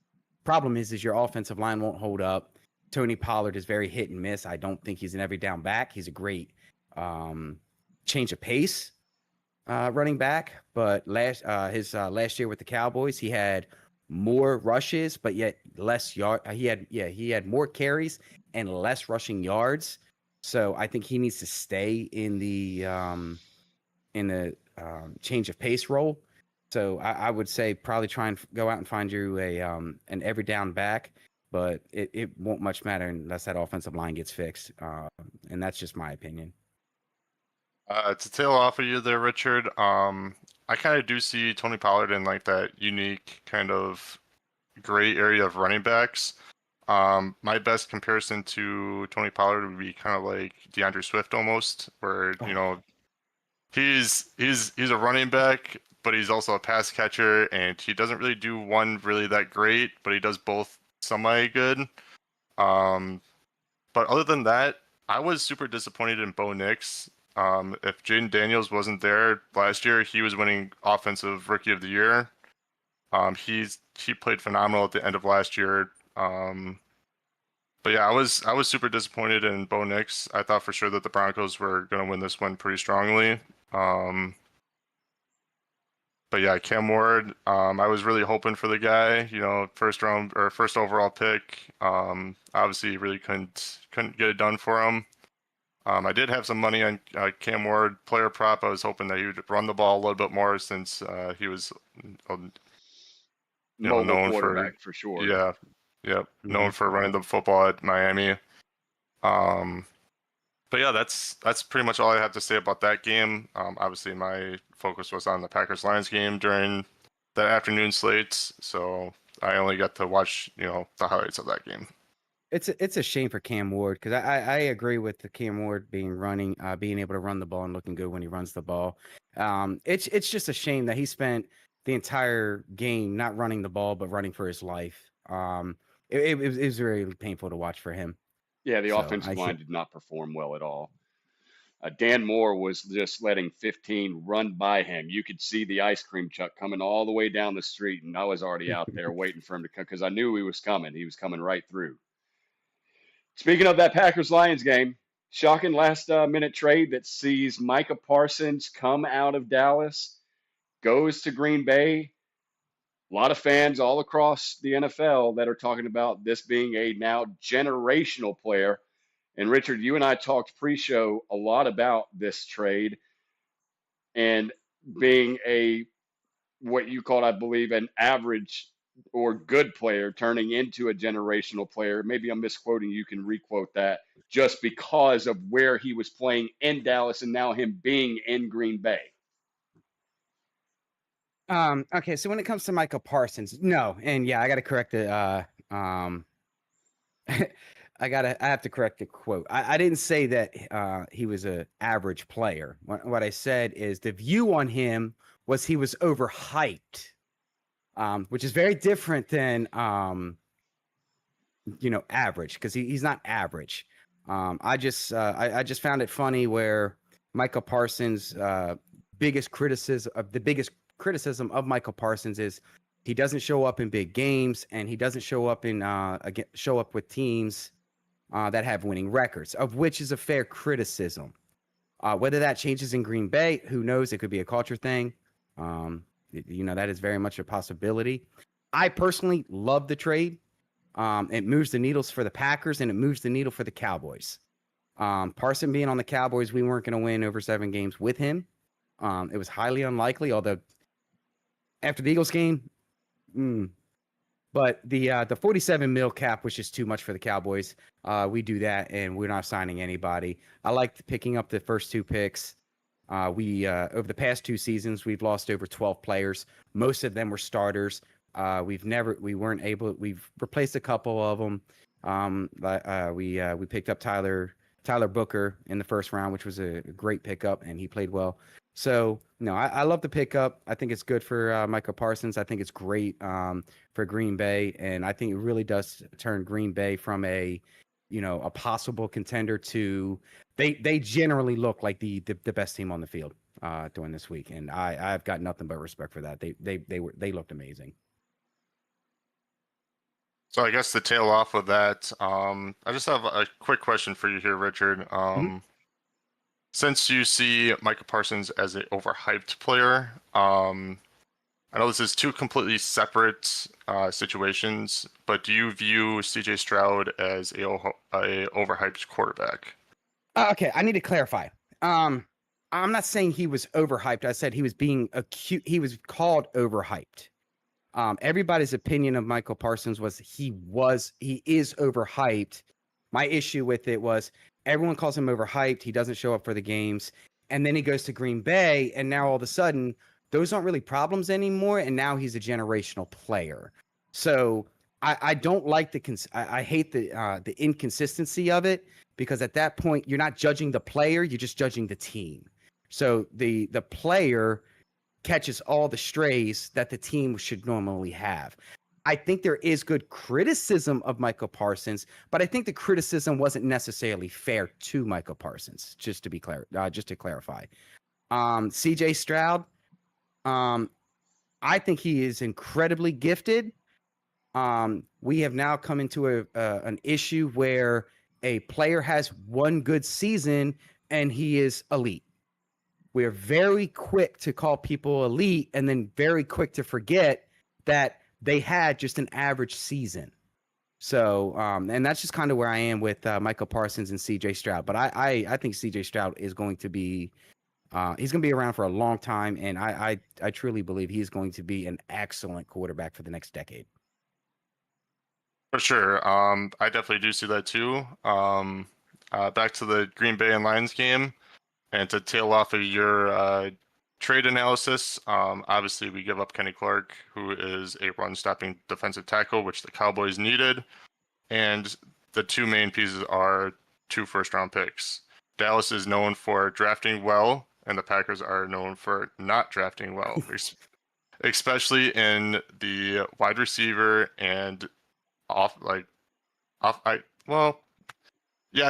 Problem is your offensive line won't hold up. Tony Pollard is very hit and miss. I don't think he's an every down back. He's a great change of pace running back. But last year with the Cowboys, he had more rushes, but yet less yard. He had more carries and less rushing yards. So I think he needs to stay in the change of pace role. So I would say probably try and go out and find you an every down back, but it won't much matter unless that offensive line gets fixed. And that's just my opinion. To tail off of you there, Richard, I kind of do see Tony Pollard in like that unique kind of gray area of running backs. My best comparison to Tony Pollard would be kind of like DeAndre Swift almost, where he's a running back, but he's also a pass catcher, and he doesn't really do one really that great, but he does both semi good. But other than that, I was super disappointed in Bo Nix. If Jaden Daniels wasn't there last year, he was winning Offensive Rookie of the Year. He played phenomenal at the end of last year. But yeah, I was super disappointed in Bo Nix. I thought for sure that the Broncos were going to win this one pretty strongly. But yeah, Cam Ward, I was really hoping for the guy, first round or first overall pick. Obviously really couldn't get it done for him. I did have some money on Cam Ward player prop. I was hoping that he would run the ball a little bit more since he was known for sure. Yeah. Yep. Known for running the football at Miami. But yeah, that's pretty much all I have to say about that game. Obviously my focus was on the Packers-Lions game during that afternoon slate, so I only got to watch, the highlights of that game. It's a shame for Cam Ward because I agree with the Cam Ward being able to run the ball and looking good when he runs the ball. It's just a shame that he spent the entire game not running the ball but running for his life. It was very painful to watch for him. Yeah, the offensive line did not perform well at all. Dan Moore was just letting 15 run by him. You could see the ice cream truck coming all the way down the street, and I was already out there waiting for him to come because I knew he was coming. He was coming right through. Speaking of that Packers-Lions game, shocking last-minute trade that sees Micah Parsons come out of Dallas, goes to Green Bay. A lot of fans all across the NFL that are talking about this being a now generational player. And Richard, you and I talked pre-show a lot about this trade and being what you called, I believe, an average or good player turning into a generational player. Maybe I'm misquoting. You can requote that just because of where he was playing in Dallas and now him being in Green Bay. Okay, so when it comes to Micah Parsons, no, and yeah, I got to correct it. I have to correct the quote. I didn't say that he was an average player. What I said is the view on him was he was overhyped, which is very different than average, because he's not average. I just found it funny where Micah Parsons' biggest criticism of Michael Parsons is he doesn't show up in big games and he doesn't show up with teams that have winning records, of which is a fair criticism. Whether that changes in Green Bay, who knows? It could be a culture thing. That is very much a possibility. I personally love the trade. It moves the needles for the Packers and it moves the needle for the Cowboys. Parson being on the Cowboys, we weren't going to win over 7 games with him. It was highly unlikely, although after the Eagles game, but the 47 mil cap was just too much for the Cowboys. We do that, and we're not signing anybody. I liked picking up the first 2 picks. We over the past 2 seasons, we've lost over 12 players. Most of them were starters. We've replaced a couple of them. We picked up Tyler Booker in the first round, which was a great pickup, and he played well. So, no, I love the pickup. I think it's good for Micah Parsons. I think it's great for Green Bay, and I think it really does turn Green Bay from a possible contender to they generally look like the best team on the field during this week, and I've got nothing but respect for that. They looked amazing. So I guess to tail off of that, I just have a quick question for you here, Richard. Since you see Micah Parsons as an overhyped player, I know this is two completely separate situations, but do you view C.J. Stroud as a overhyped quarterback? Okay, I need to clarify. I'm not saying he was overhyped. I said he was being acute. He was called overhyped. Everybody's opinion of Michael Parsons was he is overhyped. My issue with it was everyone calls him overhyped. He doesn't show up for the games, and then he goes to Green Bay, and now all of a sudden those aren't really problems anymore, and now he's a generational player. So I don't like I hate the inconsistency of it, because at that point you're not judging the player, you're just judging the team. So the player catches all the strays that the team should normally have. I think there is good criticism of Michael Parsons, but I think the criticism wasn't necessarily fair to Michael Parsons. Just to be clear, just to clarify, C.J. Stroud, I think he is incredibly gifted. We have now come into an issue where a player has one good season and he is elite. We're very quick to call people elite and then very quick to forget that they had just an average season. So, and that's just kind of where I am with Michael Parsons and C.J. Stroud. But I think C.J. Stroud is going to be he's going to be around for a long time, and I truly believe he's going to be an excellent quarterback for the next decade. For sure. I definitely do see that too. Back to the Green Bay and Lions game, and to tail off of your trade analysis, obviously we give up Kenny Clark, who is a run-stopping defensive tackle, which the Cowboys needed, and the two main pieces are 2 first-round picks. Dallas is known for drafting well, and the Packers are known for not drafting well, especially in the wide receiver and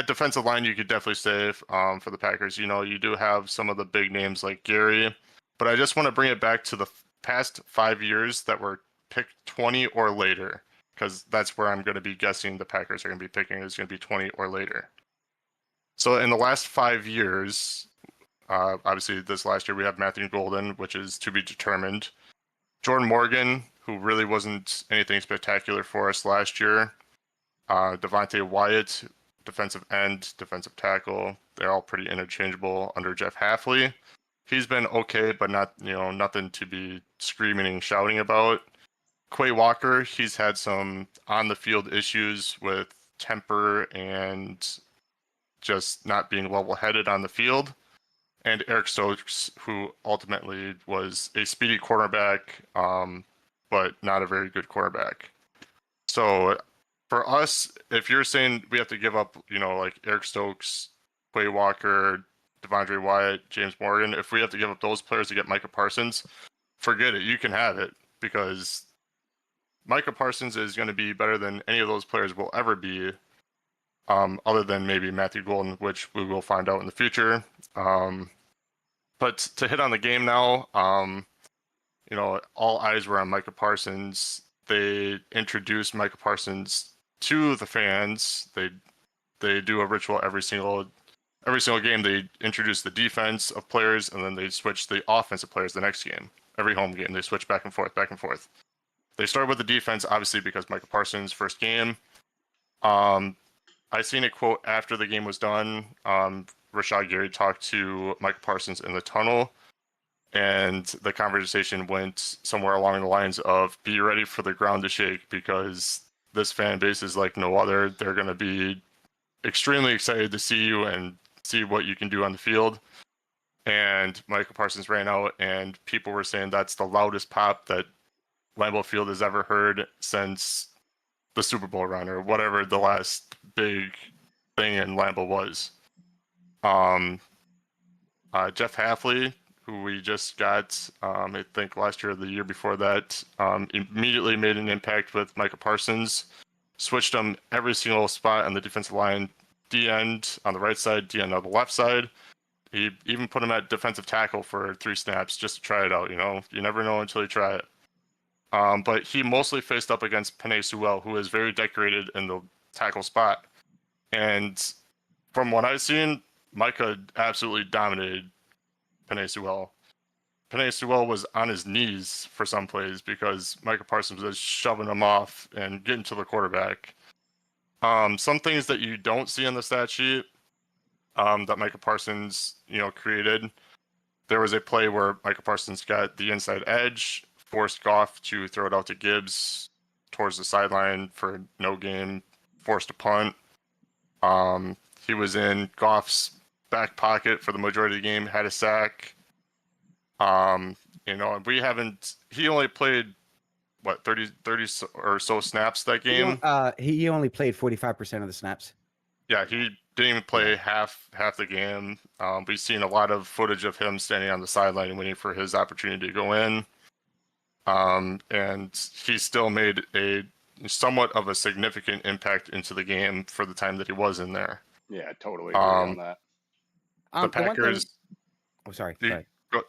defensive line. You could definitely say for the Packers, you do have some of the big names like Gary, but I just want to bring it back to the past 5 years that were picked 20 or later, because that's where I'm going to be guessing the Packers are going to be picking, is going to be 20 or later. So in the last 5 years, obviously this last year we have Matthew Golden, which is to be determined. Jordan Morgan, who really wasn't anything spectacular for us last year. Devontae Wyatt, defensive end, defensive tackle. They're all pretty interchangeable under Jeff Hafley. He's been okay, but not, nothing to be screaming and shouting about. Quay Walker, he's had some on-the-field issues with temper and just not being level-headed on the field. And Eric Stokes, who ultimately was a speedy quarterback, but not a very good quarterback. So for us, if you're saying we have to give up, like Eric Stokes, Quay Walker, Devondre Wyatt, James Morgan, if we have to give up those players to get Micah Parsons, forget it. You can have it, because Micah Parsons is going to be better than any of those players will ever be, other than maybe Matthew Golden, which we will find out in the future. But to hit on the game now, all eyes were on Micah Parsons. They introduced Micah Parsons to the fans. They do a ritual every single game. They introduce the defense of players, and then they switch the offensive players the next game. Every home game, they switch back and forth, back and forth. They started with the defense, obviously, because Micah Parsons' first game. I seen a quote after the game was done. Rashad Gary talked to Micah Parsons in the tunnel, and the conversation went somewhere along the lines of, be ready for the ground to shake, because this fan base is like no other. They're going to be extremely excited to see you and see what you can do on the field. And Micah Parsons ran out, and people were saying that's the loudest pop that Lambeau Field has ever heard since the Super Bowl run, or whatever the last big thing in Lambeau was. Jeff Hafley, who we just got, I think last year or the year before that, immediately made an impact with Micah Parsons, switched him every single spot on the defensive line, D-end on the right side, D-end on the left side. He even put him at defensive tackle for 3 snaps just to try it out. You never know until you try it. But he mostly faced up against Penei Sewell, who is very decorated in the tackle spot. And from what I've seen, Micah absolutely dominated Penei Sewell. Penei Sewell was on his knees for some plays because Micah Parsons was shoving him off and getting to the quarterback. Some things that you don't see in the stat sheet that Micah Parsons, created. There was a play where Micah Parsons got the inside edge, forced Goff to throw it out to Gibbs towards the sideline for no gain, forced a punt. He was in Goff's back pocket for the majority of the game, had a sack. He only played, 30 or so snaps that game? He only played 45% of the snaps. Yeah, he didn't even play half the game. We've seen a lot of footage of him standing on the sideline and waiting for his opportunity to go in. And he still made a somewhat of a significant impact into the game for the time that he was in there. Yeah, totally agree on that. The Packers. Sorry.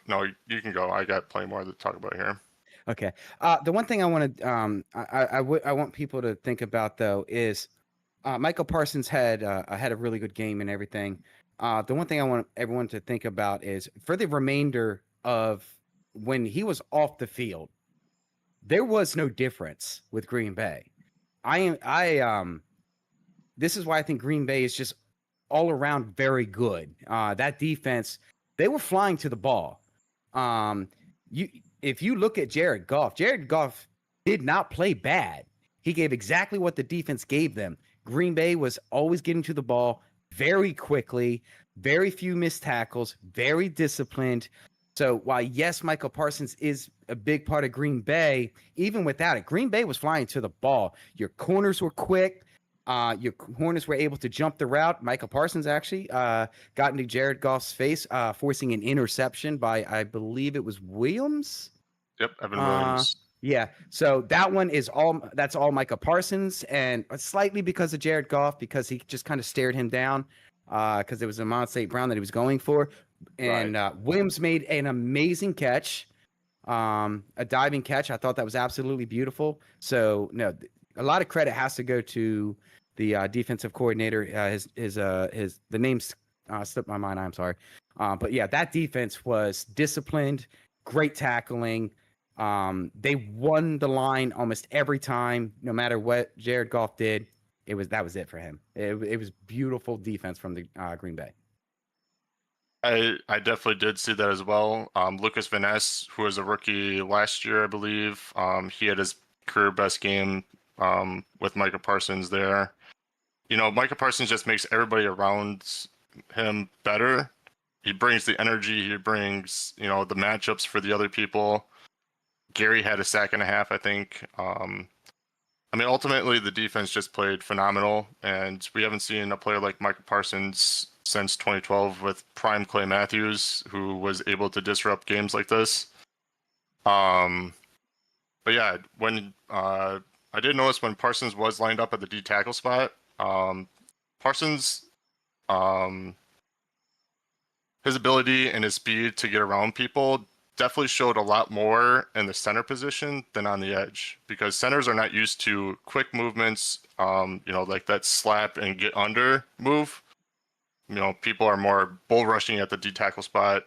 No, you can go. I got plenty more to talk about here. Okay. The one thing I want to, I want people to think about though is, Michael Parsons had a really good game and everything. The one thing I want everyone to think about is for the remainder of when he was off the field, there was no difference with Green Bay. This is why I think Green Bay is just all around very good. That defense, they were flying to the ball. If you look at Jared Goff did not play bad. He gave exactly what the defense gave them. Green Bay was always getting to the ball very quickly, very few missed tackles, very disciplined. So while, yes, Michael Parsons is a big part of Green Bay, even without it, Green Bay was flying to the ball. Your corners were quick. Your corners were able to jump the route. Michael Parsons actually got into Jared Goff's face, forcing an interception by, I believe it was Williams. Yep, Evan Williams. Yeah, so that's all Micah Parsons, and slightly because of Jared Goff, because he just kind of stared him down, because it was Amon St. Brown that he was going for. And Williams made an amazing catch, a diving catch. I thought that was absolutely beautiful. So, no, a lot of credit has to go to the defensive coordinator. The name's slipped my mind. I'm sorry. But, yeah, that defense was disciplined, great tackling. They won the line almost every time, no matter what Jared Goff did. That was it for him. It was beautiful defense from the Green Bay. I definitely did see that as well. Lucas Van Ness, who was a rookie last year, I believe, he had his career best game with Micah Parsons there. Micah Parsons just makes everybody around him better. He brings the energy. He brings, the matchups for the other people. Gary had a sack and a half, I think. Ultimately, the defense just played phenomenal, and we haven't seen a player like Micah Parsons since 2012 with prime Clay Matthews, who was able to disrupt games like this. But yeah, when I did notice when Parsons was lined up at the D tackle spot, Parsons, his ability and his speed to get around people definitely showed a lot more in the center position than on the edge, because centers are not used to quick movements, like that slap and get under move. People are more bull rushing at the D tackle spot.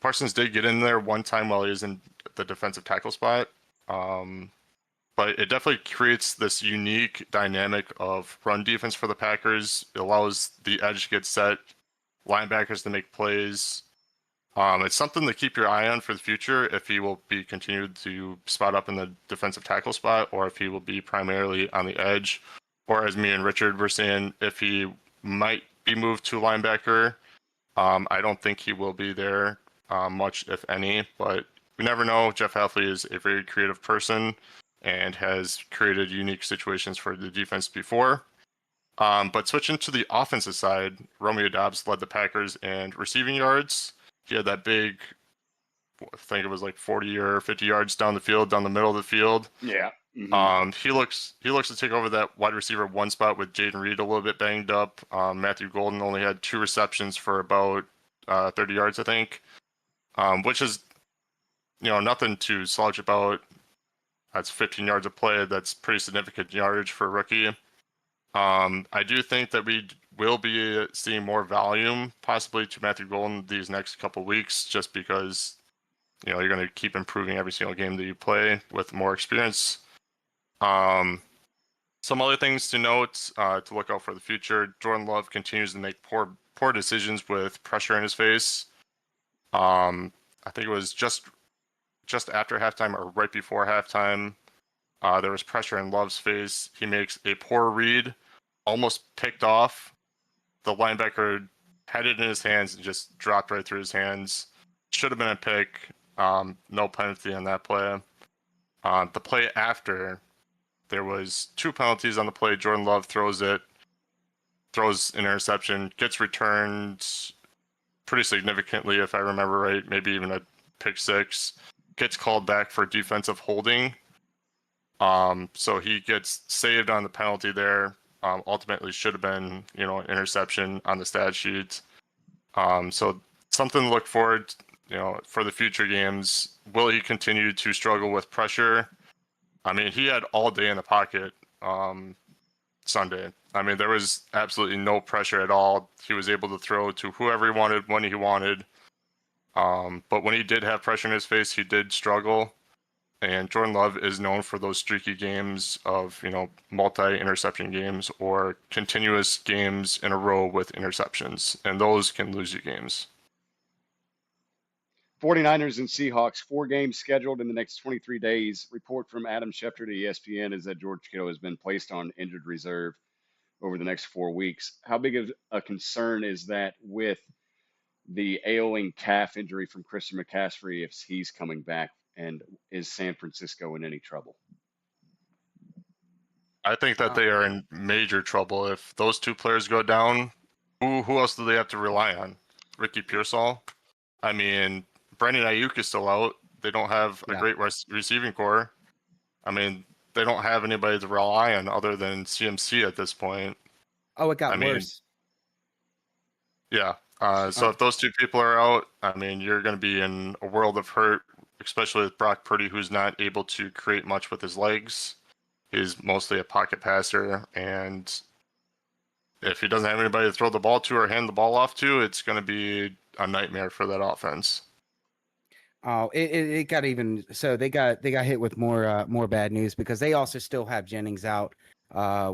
Parsons did get in there one time while he was in the defensive tackle spot. But it definitely creates this unique dynamic of run defense for the Packers. It allows the edge to get set, linebackers to make plays. It's something to keep your eye on for the future, if he will be continued to spot up in the defensive tackle spot, or if he will be primarily on the edge, or as me and Richard were saying, if he might be moved to linebacker. I don't think he will be there much, if any, but we never know. Jeff Hafley is a very creative person and has created unique situations for the defense before. But switching to the offensive side, Romeo Doubs led the Packers in receiving yards. He had that big, I think it was like 40 or 50 yards down the field, down the middle of the field. Yeah. Mm-hmm. He looks to take over that wide receiver one spot with Jaden Reed a little bit banged up. Matthew Golden only had 2 receptions for about 30 yards, I think, which is, nothing to slouch about. That's 15 yards of play. That's pretty significant yardage for a rookie. I do think that we will be seeing more volume possibly to Matthew Golden these next couple weeks, just because you're going to keep improving every single game that you play with more experience. Some other things to note, to look out for the future: Jordan Love continues to make poor decisions with pressure in his face. I think it was just after halftime or right before halftime, there was pressure in Love's face. He makes a poor read, almost picked off. The linebacker had it in his hands and just dropped right through his hands. Should have been a pick. No penalty on that play. The play after, there was 2 penalties on the play. Jordan Love throws an interception, gets returned pretty significantly, if I remember right, maybe even a pick 6. Gets called back for defensive holding. So he gets saved on the penalty there. Ultimately should have been, an interception on the stat sheet. So something to look forward, for the future games. Will he continue to struggle with pressure? I mean, he had all day in the pocket Sunday. I mean, there was absolutely no pressure at all. He was able to throw to whoever he wanted, when he wanted. But when he did have pressure in his face, he did struggle. And Jordan Love is known for those streaky games of, multi-interception games or continuous games in a row with interceptions. And those can lose you games. 49ers and Seahawks, 4 games scheduled in the next 23 days. Report from Adam Schefter to ESPN is that George Kittle has been placed on injured reserve over the next 4 weeks. How big of a concern is that with the ailing calf injury from Christian McCaffrey if he's coming back? And is San Francisco in any trouble? I think that they are in major trouble. If those 2 players go down, who else do they have to rely on? Ricky Pearsall? I mean, Brandon Ayuk is still out. They don't have a great receiving core. I mean, they don't have anybody to rely on other than CMC at this point. Oh, it got worse. Yeah. So if those 2 people are out, I mean, you're going to be in a world of hurt, especially with Brock Purdy, who's not able to create much with his legs. He's mostly a pocket passer, and if he doesn't have anybody to throw the ball to or hand the ball off to, it's going to be a nightmare for that offense. Oh, it got even. So they got hit with more bad news because they also still have Jennings out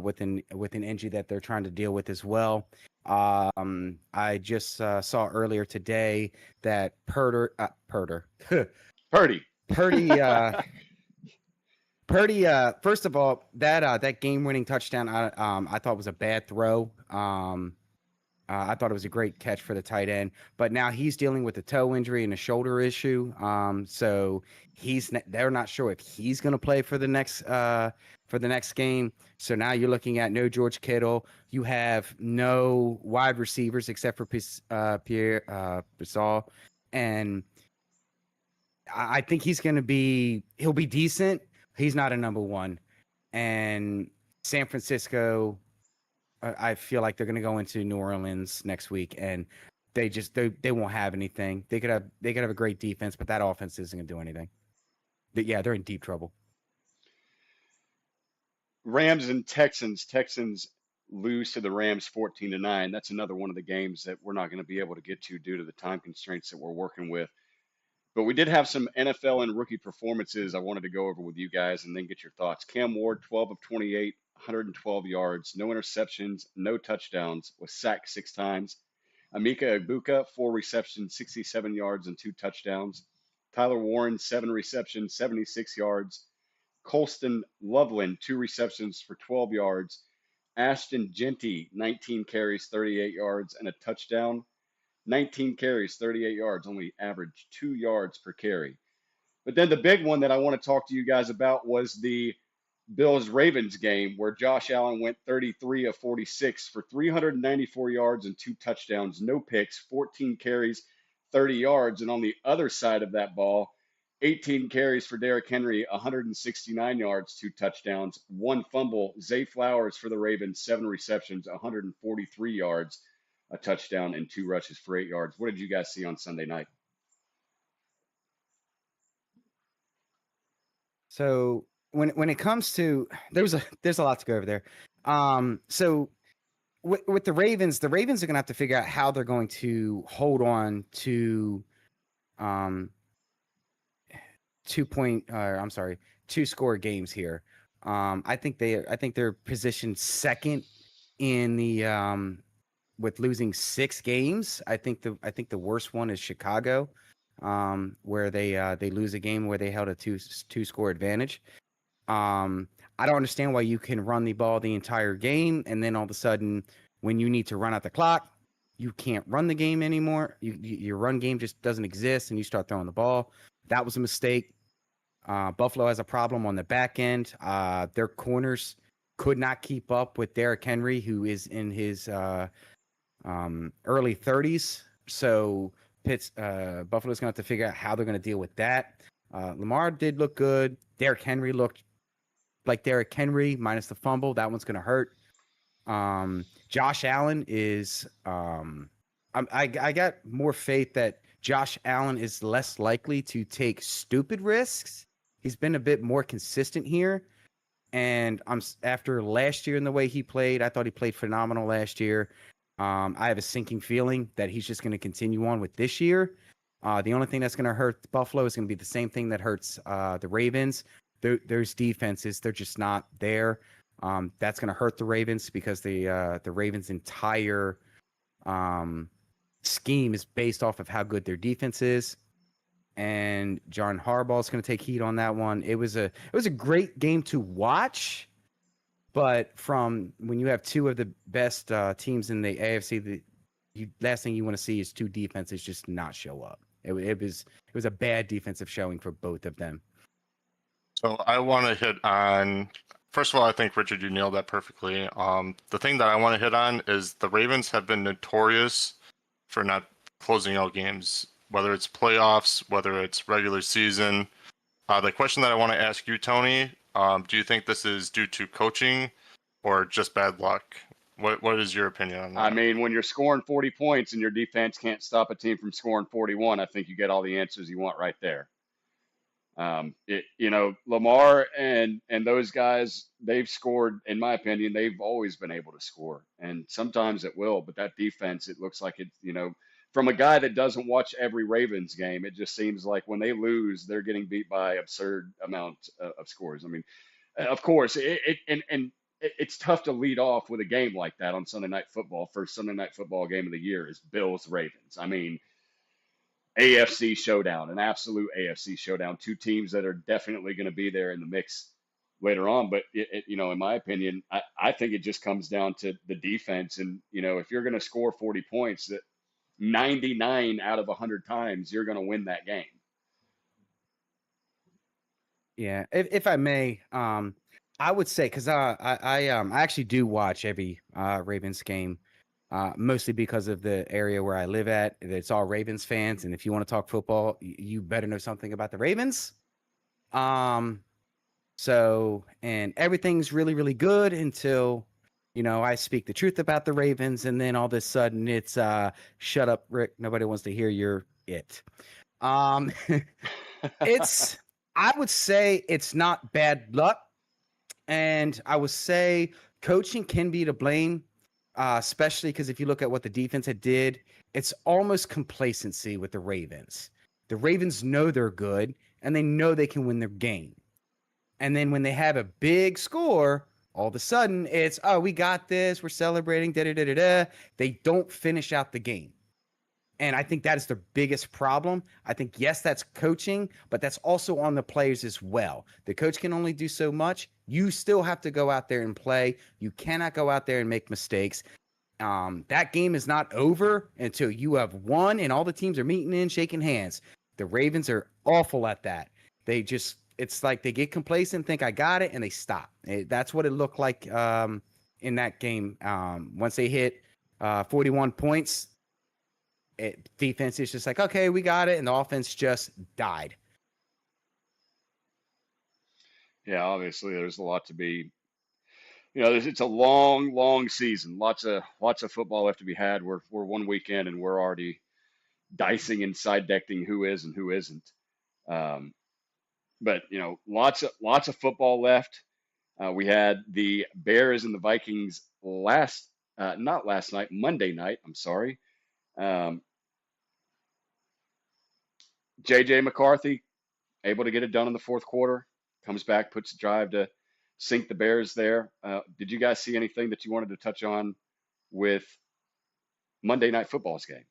with an injury that they're trying to deal with as well. I just saw earlier today that Purdy, first of all, that game-winning touchdown, I thought was a bad throw. I thought it was a great catch for the tight end, but now he's dealing with a toe injury and a shoulder issue. So they're not sure if he's going to play for the next game. So now you're looking at no George Kittle. You have no wide receivers except for Pierre Gasol, and I think he'll be decent. He's not a number 1. And San Francisco, I feel like they're going to go into New Orleans next week, and they won't have anything. They could have a great defense, but that offense isn't going to do anything. But yeah, they're in deep trouble. Rams and Texans. Texans lose to the Rams 14-9. That's another one of the games that we're not going to be able to get to due to the time constraints that we're working with. But we did have some NFL and rookie performances I wanted to go over with you guys and then get your thoughts. Cam Ward, 12 of 28, 112 yards, no interceptions, no touchdowns, was sacked 6 times. Emeka Egbuka, 4 receptions, 67 yards, and 2 touchdowns. Tyler Warren, 7 receptions, 76 yards. Colston Loveland, 2 receptions for 12 yards. Ashton Genty, 19 carries, 38 yards, and a touchdown. 19 carries, 38 yards, only averaged 2 yards per carry. But then the big one that I want to talk to you guys about was the Bills-Ravens game where Josh Allen went 33 of 46 for 394 yards and 2 touchdowns, no picks, 14 carries, 30 yards. And on the other side of that ball, 18 carries for Derrick Henry, 169 yards, 2 touchdowns, 1 fumble. Zay Flowers for the Ravens, 7 receptions, 143 yards, a touchdown, and 2 rushes for 8 yards. What did you guys see on Sunday night? So when it comes to there's a lot to go over there. So with the Ravens are going to have to figure out how they're going to hold on to 2-score games here. I think they're positioned second in the with losing 6 games. I think the worst one is Chicago, where they lose a game where they held a two-score advantage. I don't understand why you can run the ball the entire game, and then all of a sudden, when you need to run out the clock, you can't run the game anymore. Your run game just doesn't exist, and you start throwing the ball. That was a mistake. Buffalo has a problem on the back end. Their corners could not keep up with Derrick Henry, who is in his early 30s. So Buffalo's going to have to figure out how they're going to deal with that. Lamar did look good. Derrick Henry looked like Derrick Henry minus the fumble. That one's going to hurt. Josh Allen is I got more faith that Josh Allen is less likely to take stupid risks. He's been a bit more consistent here. And after last year and the way he played, I thought he played phenomenal last year. I have a sinking feeling that he's just going to continue on with this year. The only thing that's going to hurt Buffalo is going to be the same thing that hurts the Ravens. There's defenses. They're just not there. That's going to hurt the Ravens because the Ravens' entire scheme is based off of how good their defense is. And John Harbaugh is going to take heat on that one. It was a great game to watch, but from when you have two of the best teams in the AFC, the last thing you want to see is two defenses just not show up. It was a bad defensive showing for both of them. So I want to hit on, first of all, I think, Richard, you nailed that perfectly. The thing that I want to hit on is the Ravens have been notorious for not closing out games, whether it's playoffs, whether it's regular season. The question that I want to ask you, Tony, do you think this is due to coaching or just bad luck? What is your opinion on that? I mean, when you're scoring 40 points and your defense can't stop a team from scoring 41, I think you get all the answers you want right there. Lamar and those guys, they've scored, in my opinion, they've always been able to score. And sometimes it will, but that defense, it looks like from a guy that doesn't watch every Ravens game, it just seems like when they lose, they're getting beat by absurd amounts of scores. I mean, of course, it's tough to lead off with a game like that on Sunday Night Football. First Sunday Night Football game of the year is Bills-Ravens. I mean, AFC showdown, an absolute AFC showdown. Two teams that are definitely going to be there in the mix later on. But, in my opinion, I think it just comes down to the defense. And, if you're going to score 40 points, that 99 out of 100 times, you're going to win that game. Yeah, if I may, I would say, because I actually do watch every Ravens game, mostly because of the area where I live at. It's all Ravens fans, and if you want to talk football, you better know something about the Ravens. So, and everything's really, really good until, I speak the truth about the Ravens, and then all of a sudden it's shut up, Rick. Nobody wants to hear your it. I would say it's not bad luck. And I would say coaching can be to blame, especially because if you look at what the defense had did, it's almost complacency with the Ravens. The Ravens know they're good, and they know they can win their game. And then when they have a big score, all of a sudden it's, oh, we got this, we're celebrating, da-da-da-da-da. They don't finish out the game. And I think that is the biggest problem. I think, yes, that's coaching, but that's also on the players as well. The coach can only do so much. You still have to go out there and play. You cannot go out there and make mistakes. That game is not over until you have won and all the teams are meeting in, shaking hands. The Ravens are awful at that. It's like they get complacent, think I got it, and they stop. That's what it looked like in that game. Once they hit 41 points, defense is just like, okay, we got it, and the offense just died. Yeah, obviously there's a lot to be, it's a long, long season. Lots of football left to be had. We're 1 weekend and we're already dicing and side decking who is and who isn't. But lots of football left. We had the Bears and the Vikings last not last night, Monday night. I'm sorry. Um, J.J. McCarthy able to get it done in the fourth quarter. Comes back, puts a drive to sink the Bears there. Did you guys see anything that you wanted to touch on with Monday Night Football's game?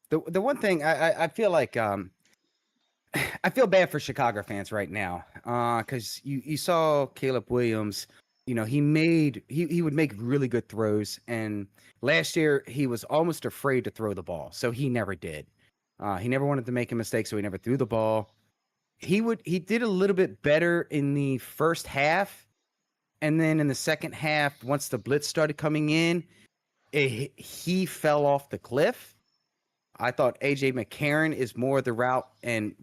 The one thing I feel like I feel bad for Chicago fans right now, because you saw Caleb Williams. You know, he would make really good throws, and last year he was almost afraid to throw the ball, so he never did. He never wanted to make a mistake, so he never threw the ball. He did a little bit better in the first half, and then in the second half, once the blitz started coming in, he fell off the cliff. I thought AJ McCarron is more the route, and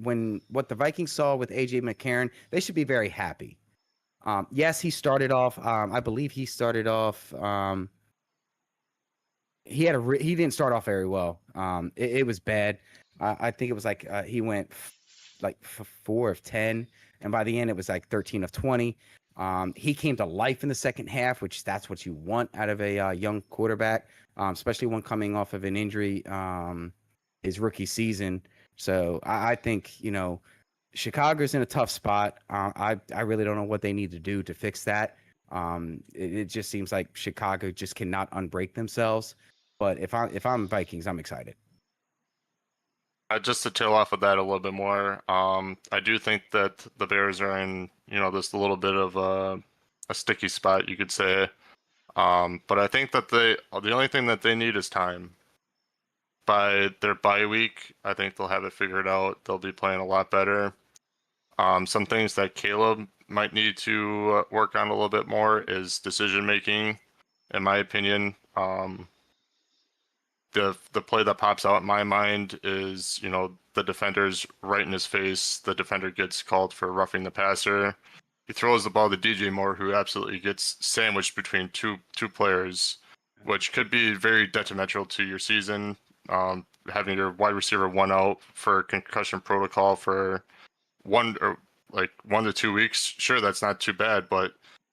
what the Vikings saw with AJ McCarron, they should be very happy. Yes, he started off. I believe he started off. He didn't start off very well. It was bad. I think it was like he went like 4 of 10, and by the end it was like 13 of 20. He came to life in the second half, which that's what you want out of a young quarterback, especially one coming off of an injury, his rookie season. So I think, Chicago's in a tough spot. I really don't know what they need to do to fix that. It just seems like Chicago just cannot unbreak themselves. But if I'm Vikings, I'm excited. Just to tail off of that a little bit more, I do think that the Bears are in, this a little bit of a sticky spot, you could say. But I think that the only thing that they need is time. By their bye week, I think they'll have it figured out. They'll be playing a lot better. Some things that Caleb might need to work on a little bit more is decision making, in my opinion. The play that pops out in my mind is, the defender's right in his face. The defender gets called for roughing the passer. He throws the ball to DJ Moore, who absolutely gets sandwiched between two players, which could be very detrimental to your season. Having your wide receiver one out for concussion protocol for 1 to 2 weeks, sure, that's not too bad, but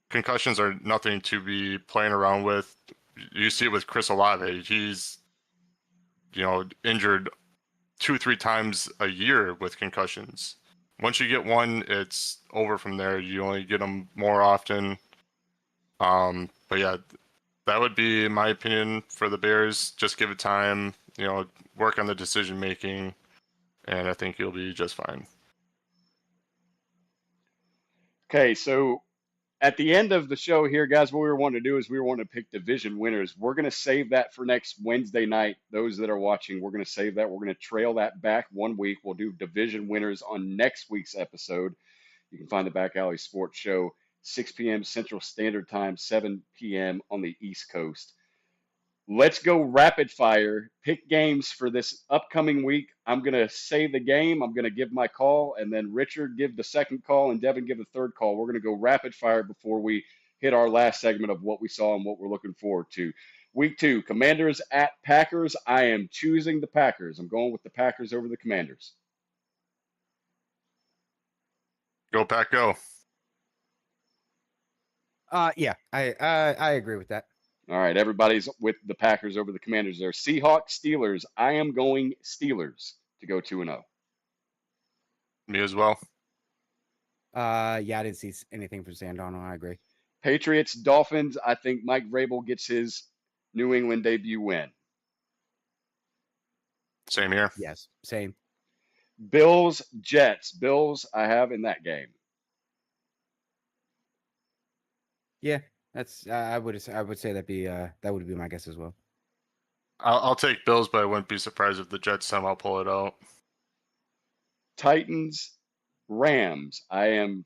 concussions are nothing to be playing around with. You see it with Chris Olave. He's injured 2-3 times a year with concussions. Once you get one, it's over from there. You only get them more often. But yeah, that would be my opinion for the Bears. Just give it time, work on the decision making, and I think you'll be just fine. Okay, so at the end of the show here, guys, what we were wanting to do is we were wanting to pick division winners. We're going to save that for next Wednesday night. Those that are watching, we're going to save that. We're going to trail that back 1 week. We'll do division winners on next week's episode. You can find the Back Alley Sports Show, 6 p.m. Central Standard Time, 7 p.m. on the East Coast. Let's go rapid fire. Pick games for this upcoming week. I'm going to say the game. I'm going to give my call, and then Richard give the second call, and Devin give the third call. We're going to go rapid fire before we hit our last segment of what we saw and what we're looking forward to. Week 2, Commanders at Packers. I am choosing the Packers. I'm going with the Packers over the Commanders. Go Pack, go. Yeah, I agree with that. All right, everybody's with the Packers over the Commanders there. Seahawks, Steelers. I am going Steelers to go 2-0. Me as well. Yeah, I didn't see anything from Sam Darnold. I agree. Patriots, Dolphins. I think Mike Vrabel gets his New England debut win. Same here. Yes, same. Bills, Jets. Bills, I have in that game. Yeah, that's I would say that would be my guess as well. I'll take Bills, but I wouldn't be surprised if the Jets somehow pull it out. Titans, Rams. I am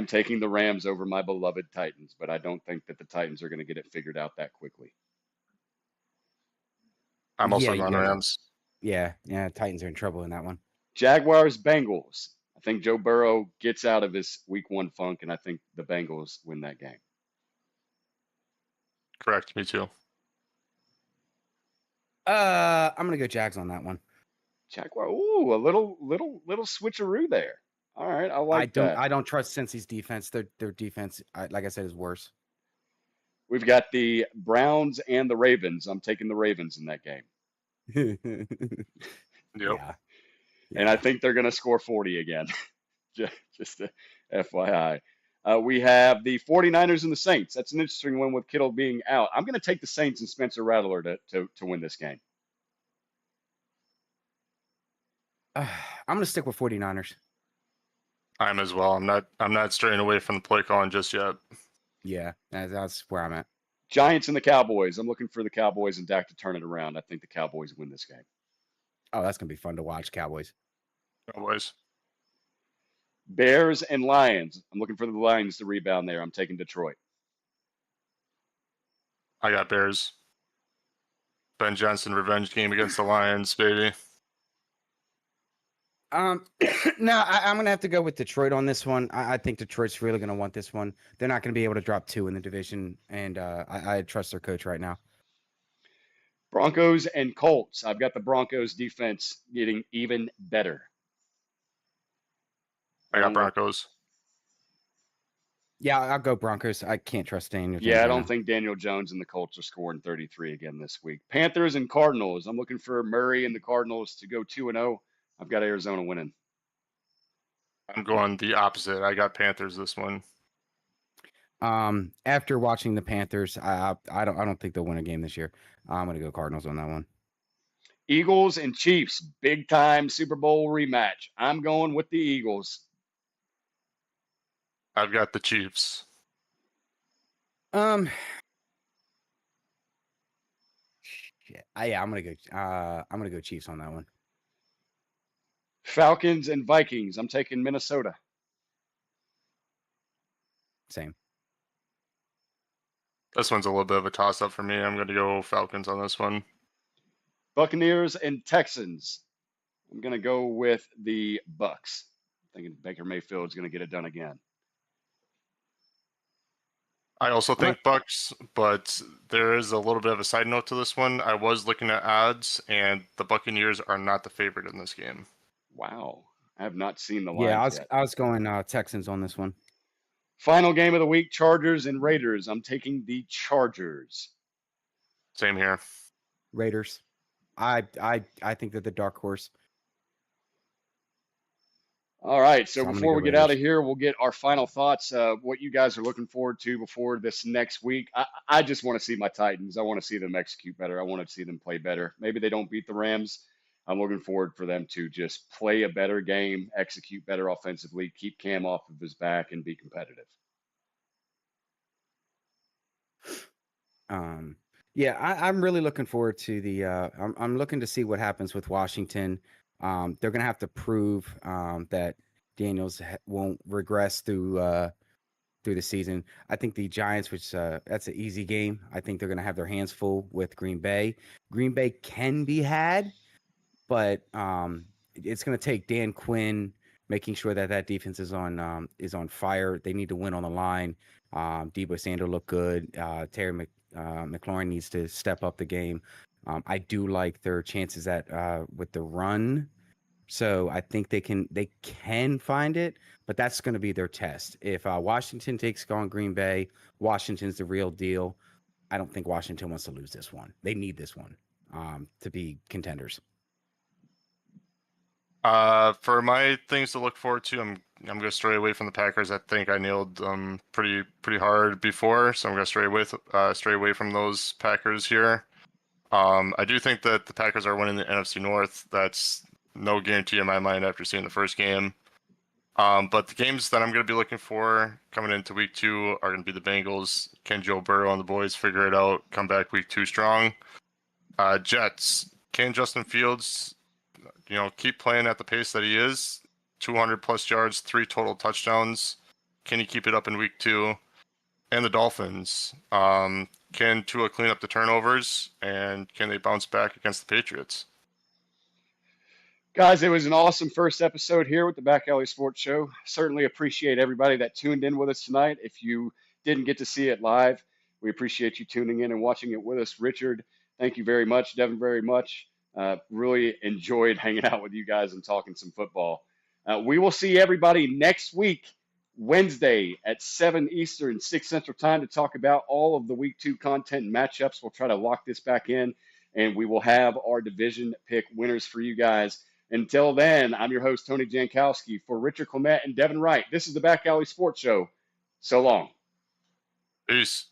taking the Rams over my beloved Titans, but I don't think that the Titans are going to get it figured out that quickly. I'm also Yeah, on yeah. Rams. Yeah, Titans are in trouble in that one. Jaguars, Bengals. I think Joe Burrow gets out of his week 1 funk, and I think the Bengals win that game. Correct, me too. I'm gonna go Jags on that one. Jaguar, ooh, a little switcheroo there. All right, I like that. I don't trust Cincy's defense. Their defense, like I said, is worse. We've got the Browns and the Ravens. I'm taking the Ravens in that game. Yep. Yeah. And I think they're going to score 40 again. Just a FYI. We have the 49ers and the Saints. That's an interesting one with Kittle being out. I'm going to take the Saints and Spencer Rattler to win this game. I'm going to stick with 49ers. I'm as well. I'm not straying away from the play calling just yet. Yeah, that's where I'm at. Giants and the Cowboys. I'm looking for the Cowboys and Dak to turn it around. I think the Cowboys win this game. Oh, that's going to be fun to watch, Cowboys. Always. Bears and Lions. I'm looking for the Lions to rebound there. I'm taking Detroit. I got Bears. Ben Johnson revenge game against the Lions, baby. No, I'm going to have to go with Detroit on this one. I think Detroit's really going to want this one. They're not going to be able to drop 2 in the division, and I trust their coach right now. Broncos and Colts. I've got the Broncos defense getting even better. I got Broncos. Yeah, I'll go Broncos. I can't trust Daniel Jones. Yeah, I don't think Daniel Jones and the Colts are scoring 33 again this week. Panthers and Cardinals. I'm looking for Murray and the Cardinals to go 2-0. I've got Arizona winning. I'm going the opposite. I got Panthers this one. After watching the Panthers, I don't think they'll win a game this year. I'm going to go Cardinals on that one. Eagles and Chiefs, big time Super Bowl rematch. I'm going with the Eagles. I've got the Chiefs. I'm gonna go Chiefs on that one. Falcons and Vikings. I'm taking Minnesota. Same. This one's a little bit of a toss-up for me. I'm going to go Falcons on this one. Buccaneers and Texans. I'm going to go with the Bucks. Thinking Baker Mayfield is going to get it done again. I also think Bucks, but there is a little bit of a side note to this one. I was looking at odds, and the Buccaneers are not the favorite in this game. Wow. I have not seen the lines yet. I was going Texans on this one. Final game of the week, Chargers and Raiders. I'm taking the Chargers. Same here. Raiders. I think they're the dark horse. All right, so I'm before gonna we go get out of Raiders. here, we'll get our final thoughts, what you guys are looking forward to before this next week. I just want to see my Titans. I want to see them execute better. I want to see them play better. Maybe they don't beat the Rams. I'm looking forward for them to just play a better game, execute better offensively, keep Cam off of his back, and be competitive. Yeah, I'm really looking forward to the. I'm looking to see what happens with Washington. They're gonna have to prove that Daniels won't regress through the season. I think the Giants, which that's an easy game. I think they're gonna have their hands full with Green Bay. Green Bay can be had, but it's gonna take Dan Quinn making sure that defense is on fire. They need to win on the line. Deebo Samuel looked good. Terry McLaurin needs to step up the game. I do like their chances at with the run, so I think they can find it, but that's going to be their test. If Washington takes on Green Bay, Washington's the real deal. I don't think Washington wants to lose this one. They need this one to be contenders. For my things to look forward to, I'm going to stray away from the Packers. I think I nailed them pretty hard before, so I'm going to stray away from those Packers here. I do think that the Packers are winning the NFC North. That's no guarantee in my mind after seeing the first game. But the games that I'm going to be looking for coming into week 2 are going to be the Bengals. Can Joe Burrow and the boys figure it out? Come back week 2 strong. Jets. Can Justin Fields, keep playing at the pace that he is? 200 plus yards, 3 total touchdowns. Can he keep it up in week 2? And the Dolphins. Can Tua clean up the turnovers, and can they bounce back against the Patriots? Guys, it was an awesome first episode here with the Back Alley Sports Show. Certainly appreciate everybody that tuned in with us tonight. If you didn't get to see it live, we appreciate you tuning in and watching it with us. Richard, thank you very much. Devin, very much. Really enjoyed hanging out with you guys and talking some football. We will see everybody next week Wednesday at 7 Eastern, 6 Central Time to talk about all of the Week 2 content and matchups. We'll try to lock this back in, and we will have our division pick winners for you guys. Until then, I'm your host, Tony Jankowski. For Richard Clement and Devin Wright, this is the Back Alley Sports Show. So long. Peace.